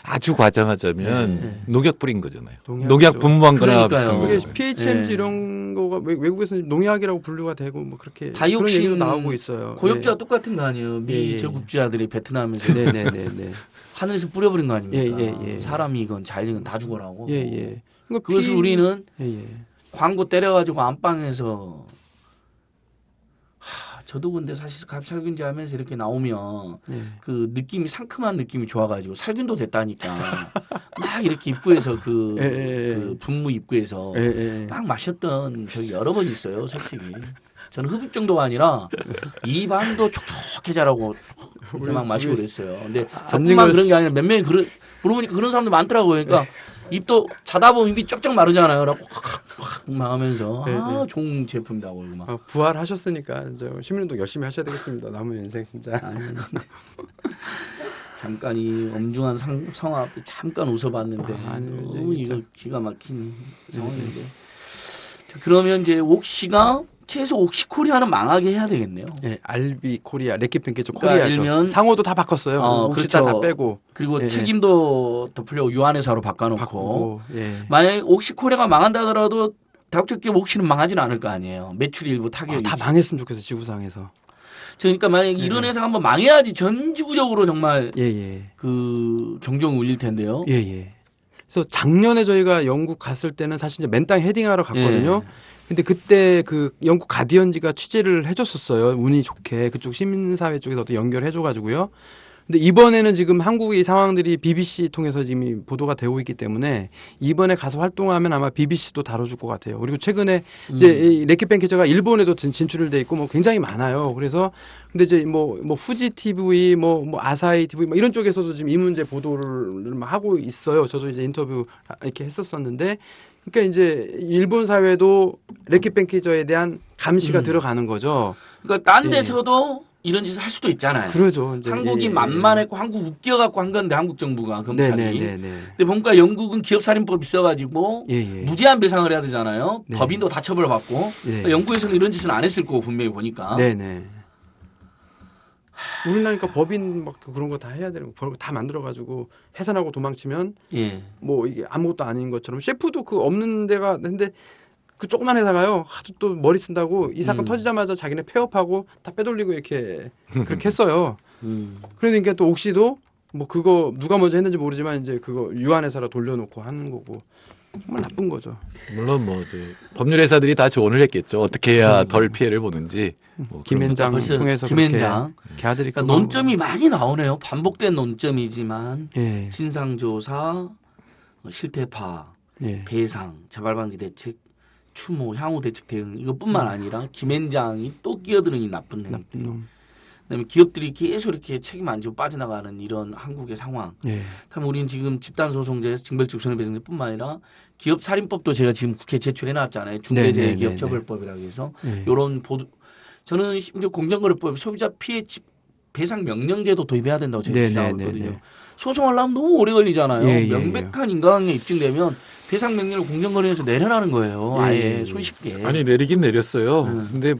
아주 과장하자면 녹약 뿌린 거잖아요. 녹약 분무한 거나 비슷한 거예요.
PHMG 이런 거가 외국에서는 농약이라고 분류가 되고 뭐 그렇게
다이옥신
그런 얘기도 나오고 있어요.
고역자가 똑같은 거 아니에요. 미 제국주의자들이 베트남에서 하늘에서 뿌려버린 거 아닙니까? 사람이 이건 자연이건 다 죽어라고. 그것을 우리는 광고 때려가지고 안방에서 저도 근데 사실 살균제 하면서 이렇게 나오면 그 느낌이 상큼한 느낌이 좋아가지고 살균도 됐다니까 막 이렇게 입구에서 그 분무 입구에서 막 마셨던 적이 여러 번 있어요. 솔직히 저는 흡입 정도가 아니라 입안도 촉촉해 자라고 막 마시고 그랬어요. 근데 저뿐만 그런 게 아니라 몇 명이 물어보니까 그런 사람들 많더라고요. 그러니까 입도 자다 보면 입이 쩍쩍 마르잖아요. 그래갖고 확 망하면서 좋은 제품이라고 이거 막.
부활하셨으니까 시민운동 열심히 하셔야 되겠습니다. 남은 인생 진짜.
잠깐 이 엄중한 상황 앞에 잠깐 웃어봤는데 너무 이거 기가 막힌 상황인데. 자, 그러면 이제 옥시가 최소 옥시코리아는 망하게 해야 되겠네요.
알비 코리아, 레키팬키죠.
그러니까
코리아죠. 상호도 다 바꿨어요. 옥시다 다 빼고.
그리고 책임도 덮으려고 유한회사로 바꿔놓고. 만약에 옥시코리아가 망한다 하더라도 다국적 기업 옥시는 망하지는 않을 거 아니에요. 매출이 일부 타격이.
다 망했으면 좋겠어요. 지구상에서.
그러니까 만약에 이런 회사가 한번 망해야지 전 지구적으로 정말 그 경종이 울릴 텐데요.
그래서 작년에 저희가 영국 갔을 때는 사실 이제 맨땅 헤딩하러 갔거든요. 근데 그때 그 영국 가디언지가 취재를 해줬었어요. 운이 좋게 그쪽 시민사회 쪽에서 또 연결해줘가지고요. 근데 이번에는 지금 한국의 이 상황들이 BBC 통해서 지금 보도가 되고 있기 때문에 이번에 가서 활동하면 아마 BBC도 다뤄줄 것 같아요. 그리고 최근에 이제 레키팬키저가 일본에도 진출을 돼 있고 뭐 굉장히 많아요. 그래서 근데 이제 뭐 후지 TV, 뭐 아사히 TV 뭐 이런 쪽에서도 지금 이 문제 보도를 하고 있어요. 저도 이제 인터뷰 이렇게 했었었는데. 그러니까 이제 일본 사회도 레키팬키저에 대한 감시가 들어가는 거죠.
그러니까 딴 데서도 이런 짓을 할 수도 있잖아요.
그러죠. 이제
한국이
예,
만만했고 한국 웃겨갖고 한 건데 한국 정부가 검찰이.
네네네.
근데 보니까 영국은 기업살인법이 있어가지고
예, 예.
무제한 배상을 해야 되잖아요.
네.
법인도 다 처벌받고.
예.
그러니까 영국에서는 이런 짓은 안 했을 거고 분명히 보니까.
네네. 우리나라니까 법인 막 그런 거 다 해야 되는 거 다 만들어가지고 해산하고 도망치면
예.
뭐 이게 아무것도 아닌 것처럼 셰프도 그 없는 데가 근데 그 조그만 회사가요 하도 또 머리 쓴다고 이 사건 터지자마자 자기네 폐업하고 다 빼돌리고 이렇게 그렇게 했어요. 그러니까 또 옥시도 뭐 그거 누가 먼저 했는지 모르지만 이제 그거 유한회사로 돌려놓고 하는 거고 정말 나쁜 거죠.
물론 뭐 이제 법률 회사들이 다 조언을 했겠죠. 어떻게 해야 덜 피해를 보는지. 뭐
김현장
벌써
통해서
김현장.
그렇게 걔들이
그러니까 논점이 많이 나오네요. 반복된 논점이지만
예.
진상조사, 실태파,
예.
배상, 재발방지 대책, 추모, 향후 대책 대응 이것뿐만 아니라 김현장이 또 끼어드는 이 나쁜 행위.
나쁜 놈.
그다음에 기업들이 계속 이렇게 책임 안 지고 빠져나가는 이런 한국의 상황.
예.
참 우리는 지금 집단소송제, 징벌적 손해배상제뿐만 아니라 기업 살인법도 제가 지금 국회에 제출해놨잖아요. 중대재해기업처벌법이라고 해서
네.
이런 보도. 저는 심지어 공정거래법 소비자 피해 배상 명령제도 도입해야 된다고 제가 주장하고 있거든요. 소송하려면 너무 오래 걸리잖아요.
예, 예,
명백한 인과관계 입증되면 배상 명령을 공정거래에서 내려라는 거예요.
예,
아예
예.
손쉽게.
아니 내리긴 내렸어요. 근데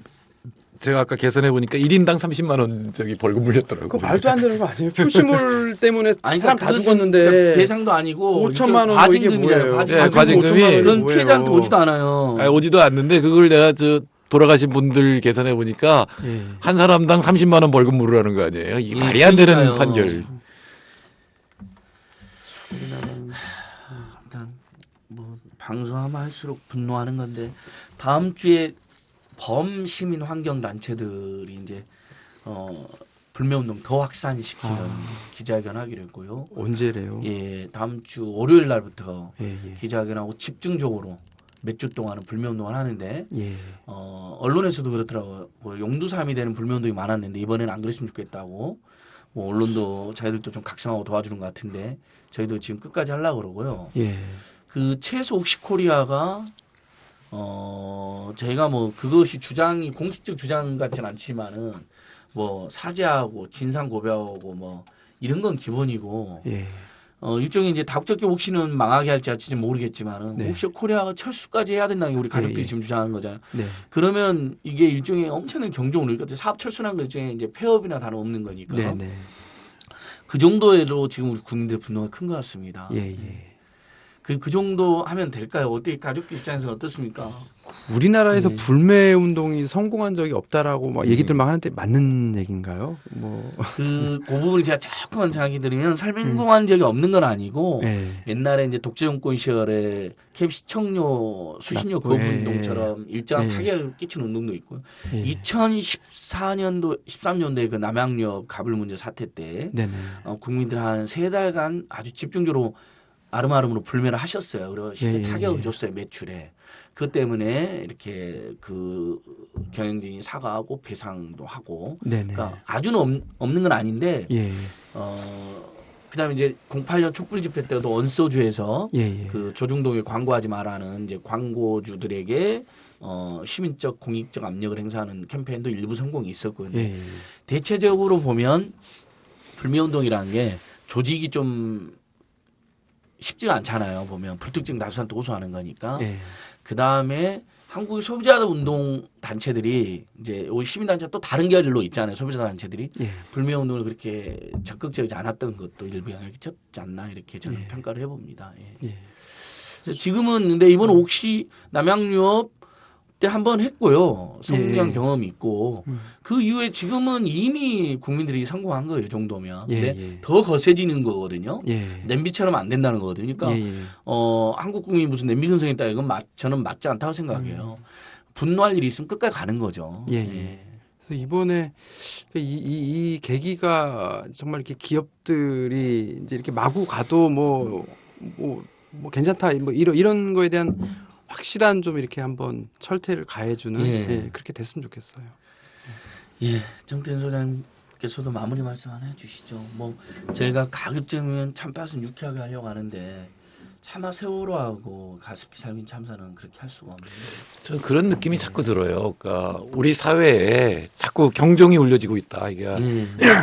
제가 아까 계산해 보니까 1인당 30만 원 저기 벌금 물렸더라고요.
그거 말도 안 되는 거 아니에요? 표시물 때문에
아니,
사람 다
그것은
죽었는데
배상도 아니고
5천만 원
과징금이잖아요.
뭐 이게
뭐예요? 과징금이
그건 피해자한테 오지도 않아요.
아니, 오지도 않는데 그걸 내가 돌아가신 분들 계산해 보니까
예.
한 사람당 30만 원 벌금 물으라는 거 아니에요? 이게
예,
말이 안 되는
그러니까요.
판결.
일단 뭐 방송하면 할수록 분노하는 건데 다음 주에 범시민 환경 단체들이 이제 불매운동 더 확산시키는 기자회견 하기로 했고요.
언제래요?
예, 다음 주 월요일 날부터
예, 예.
기자회견하고 집중적으로 몇 주 동안은 불매운동을 하는데
예.
언론에서도 그렇더라고요. 뭐 용두삼이 되는 불매운동이 많았는데 이번에는 안 그랬으면 좋겠다고. 뭐 언론도 자기들도 좀 각성하고 도와주는 것 같은데 저희도 지금 끝까지 하려고 그러고요.
예.
그 최소 옥시코리아가 저희가 뭐 그것이 주장이 공식적 주장 같지는 않지만은 뭐 사죄하고 진상 고백하고 뭐 이런 건 기본이고
예.
일종의 이제 다국적계 옥시는 망하게 할지 할지는 모르겠지만은
네.
옥시코리아가 철수까지 해야 된다는 게 우리 가족들이
예.
지금 주장하는 거잖아요.
네.
그러면 이게 일종의 엄청난 경종을 그러니까 사업 철수라는 건 일종의 이제 폐업이나 다름없는 거니까
네, 네.
그 정도로 지금 우리 국민들의 분노가 큰 것 같습니다.
예, 예.
그 정도 하면 될까요? 어떻게 가족들 입장에서는 어떻습니까?
우리나라에서
네.
불매 운동이 성공한 적이 없다라고 막 얘기들 막 하는데 맞는 얘기인가요? 뭐
그 부분을 제가 조금만 정확히 드리면 설명한 적이 없는 건 아니고
예.
옛날에 이제 독재정권 시절에 캡 시청료 수신료 거부
예.
운동처럼 일정한
예.
타격을 끼치는 운동도 있고요.
예.
2014년도 13년도에 그 남양유업 가불문제 사태 때
네네.
국민들 한 3달간 아주 집중적으로 아름아름으로 불매를 하셨어요. 그리고 실제
예, 예,
타격을
예.
줬어요. 매출에. 그것 때문에 이렇게 그 경영진이 사과하고 배상도 하고.
네네.
그러니까 아주는 없는 건 아닌데
예.
그다음에 이제 08년 촛불 집회 때도 원소주에서
예, 예.
그 조중동에 광고하지 말라는 이제 광고주들에게 시민적 공익적 압력을 행사하는 캠페인도 일부 성공이 있었거든요.
예.
대체적으로 보면 불매운동이라는 게 조직이 좀 쉽지가 않잖아요. 보면 불특정 다수한테 호소하는 거니까.
예.
그 다음에 한국의 소비자 운동 단체들이 이제 시민단체가 또 다른 결로 있잖아요. 소비자 단체들이
예.
불매운동을 그렇게 적극적이지 않았던 것도 일부 영향을 끼쳤지 않나 이렇게 저는
예.
평가를 해봅니다. 예.
예.
그래서 지금은 근데 이번 옥시 남양유업 때 한 번 했고요. 성공한
예.
경험이 있고 그 이후에 지금은 이미 국민들이 성공한 거예요. 이 정도면.
예,
근데
예.
더 거세지는 거거든요.
예.
냄비처럼 안 된다는 거거든요. 그러니까
예, 예.
한국 국민이 무슨 냄비 근성이 있다 이건 저는 맞지 않다고 생각해요. 분노할 일이 있으면 끝까지 가는 거죠.
예, 예. 그래서 이번에 이 계기가 정말 이렇게 기업들이 이제 이렇게 마구 가도 뭐 괜찮다 뭐 이런 거에 대한 확실한 좀 이렇게 한번 철퇴를 가해주는
예.
예, 그렇게 됐으면 좋겠어요.
예, 정태인 소장님께서도 마무리 말씀 하나 해주시죠. 뭐 저희가 가급적이면 참팟은 유쾌하게 하려고 하는데 차마 세월호하고 가습기 살균 참사는 그렇게 할 수가 없는
저는 그런 느낌이 자꾸 들어요. 그러니까 우리 사회에 자꾸 경종이 울려지고 있다. 이게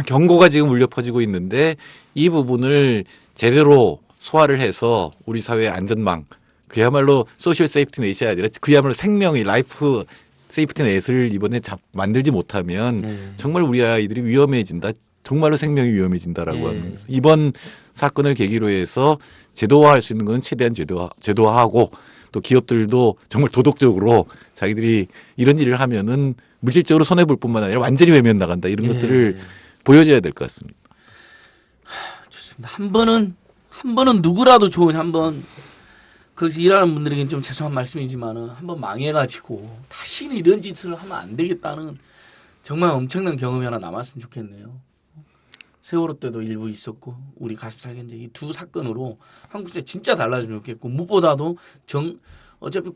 경고가 지금 울려 퍼지고 있는데 이 부분을 제대로 소화를 해서 우리 사회의 안전망, 그야말로 소셜 세이프티 넷이 아니라 그야말로 생명의 라이프 세이프티 넷을 이번에 만들지 못하면 정말 우리 아이들이 위험해진다. 정말로 생명이 위험해진다라고 하는 거예요. 이번 사건을 계기로 해서 제도화할 수 있는 건 최대한 제도화하고 또 기업들도 정말 도덕적으로 자기들이 이런 일을 하면은 물질적으로 손해볼 뿐만 아니라 완전히 외면 나간다. 이런 것들을 보여줘야 될 것 같습니다.
좋습니다. 한 번은 누구라도 좋은 한번 거기서 일하는 분들에게는 좀 죄송한 말씀이지만은 한번 망해가지고 다시는 이런 짓을 하면 안 되겠다는 정말 엄청난 경험이 하나 남았으면 좋겠네요. 세월호 때도 일부 있었고 우리 가십살균제 이 두 사건으로 한국 사회 진짜 달라지면 좋겠고 무엇보다도 어차피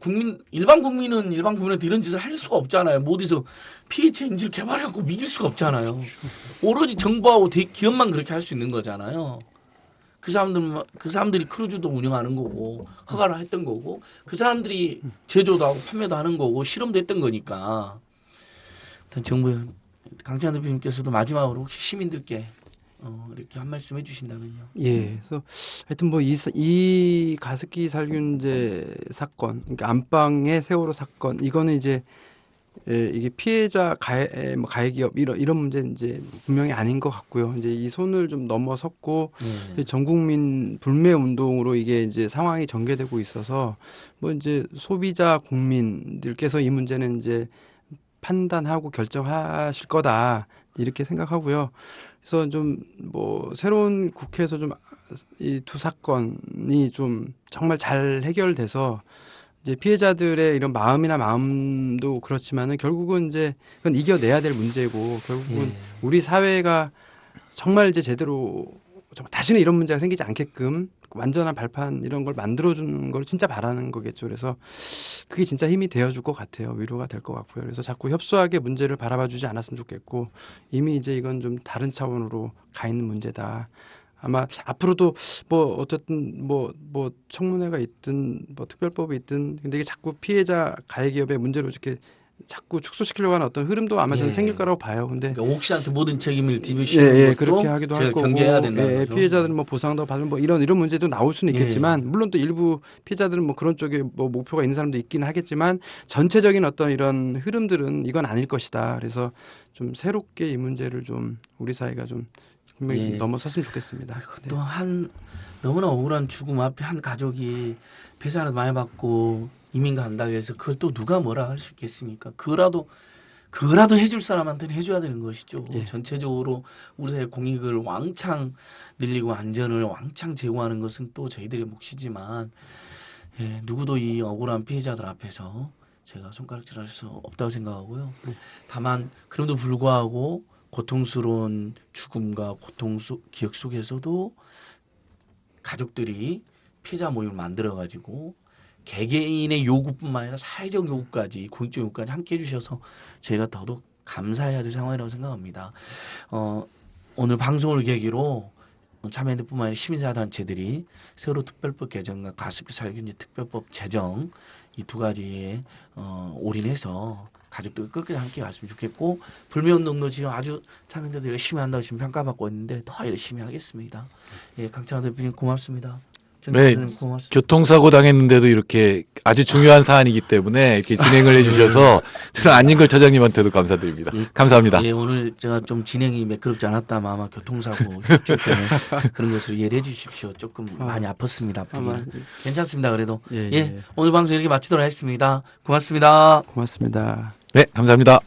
일반 국민한테 이런 짓을 할 수가 없잖아요. 뭐 어디서 PH 엔진을 개발해갖고 믿을 수가 없잖아요. 오로지 정부하고 기업만 그렇게 할 수 있는 거잖아요. 그 사람들이 크루즈도 운영하는 거고 허가를 했던 거고 그 사람들이 제조도 하고 판매도 하는 거고 실험도 했던 거니까 일단 정부 강찬 대표님께서도 마지막으로 혹시 시민들께 이렇게 한 말씀 해주신다면요.
예, 그래서 하여튼 뭐 이 가습기 살균제 사건, 그러니까 안방의 세월호 사건, 이거는 이제 이게 피해자 가해 기업 이런 문제는 이제 분명히 아닌 것 같고요. 이제 이 손을 좀 넘어섰고 전 국민 불매 운동으로 이게 이제 상황이 전개되고 있어서 뭐 이제 소비자 국민들께서 이 문제는 이제 판단하고 결정하실 거다 이렇게 생각하고요. 그래서 좀 뭐 새로운 국회에서 좀 이 두 사건이 좀 정말 잘 해결돼서 이제 피해자들의 이런 마음도 그렇지만은 결국은 이제 그건 이겨내야 될 문제고 결국은 우리 사회가 정말 이제 제대로 다시는 이런 문제가 생기지 않게끔 완전한 발판 이런 걸 만들어주는 걸 진짜 바라는 거겠죠. 그래서 그게 진짜 힘이 되어줄 것 같아요. 위로가 될 것 같고요. 그래서 자꾸 협소하게 문제를 바라봐주지 않았으면 좋겠고 이미 이제 이건 좀 다른 차원으로 가 있는 문제다. 아마 앞으로도 뭐 어쨌든 뭐 청문회가 있든 뭐 특별법이 있든 근데 이게 자꾸 피해자 가해 기업의 문제로 이렇게 자꾸 축소시키려고 하는 어떤 흐름도 아마 저는 생길 거라고 봐요. 근데
그러니까 옥시한테 모든 책임을 뒤집으시는 것도
그렇게 하기도 할 거고
경계해야 된다는 거죠.
피해자들은 뭐 보상도 받는 뭐 이런 문제도 나올 수는 있겠지만 물론 또 일부 피해자들은 뭐 그런 쪽에 뭐 목표가 있는 사람도 있기는 하겠지만 전체적인 어떤 이런 흐름들은 이건 아닐 것이다. 그래서 좀 새롭게 이 문제를 좀 우리 사회가 좀 분명히 넘어섰으면 좋겠습니다.
또 너무나 억울한 죽음 앞에 한 가족이 배상을 많이 받고 이민 간다고 해서 그걸 또 누가 뭐라 할 수 있겠습니까? 그거라도 해줄 사람한테는 해줘야 되는 것이죠. 전체적으로 우리 사회 공익을 왕창 늘리고 안전을 왕창 제공하는 것은 또 저희들의 몫이지만 누구도 이 억울한 피해자들 앞에서 제가 손가락질할 수 없다고 생각하고요. 다만 그럼에도 불구하고 고통스러운 죽음과 기억 속에서도 가족들이 피해자 모임을 만들어가지고 개개인의 요구뿐만 아니라 사회적 요구까지 공익적 요구까지 함께 해주셔서 저희가 더더욱 감사해야 될 상황이라고 생각합니다. 오늘 방송을 계기로 참여연대뿐만 아니라 시민사회단체들이 세월호 특별법 개정과 가습기 살균제 특별법 제정 이 두 가지에 올인해서 가족들 끝까지 함께 갔으면 좋겠고 불매운동도 지금 아주 참여연대들이 열심히 한다고 지금 평가받고 있는데 더 열심히 하겠습니다. 강찬호 대표님 고맙습니다.
네, 교통사고 당했는데도 이렇게 아주 중요한 사안이기 때문에 이렇게 진행을 해주셔서 저는 안진걸 처장님한테도 감사드립니다. 감사합니다.
오늘 제가 좀 진행이 매끄럽지 않았다면 아마 교통사고 협조 때문에 그런 것을 이해를 해주십시오. 조금 많이 아팠습니다. 괜찮습니다. 그래도 오늘 방송 이렇게 마치도록 하겠습니다. 고맙습니다.
고맙습니다.
네, 감사합니다.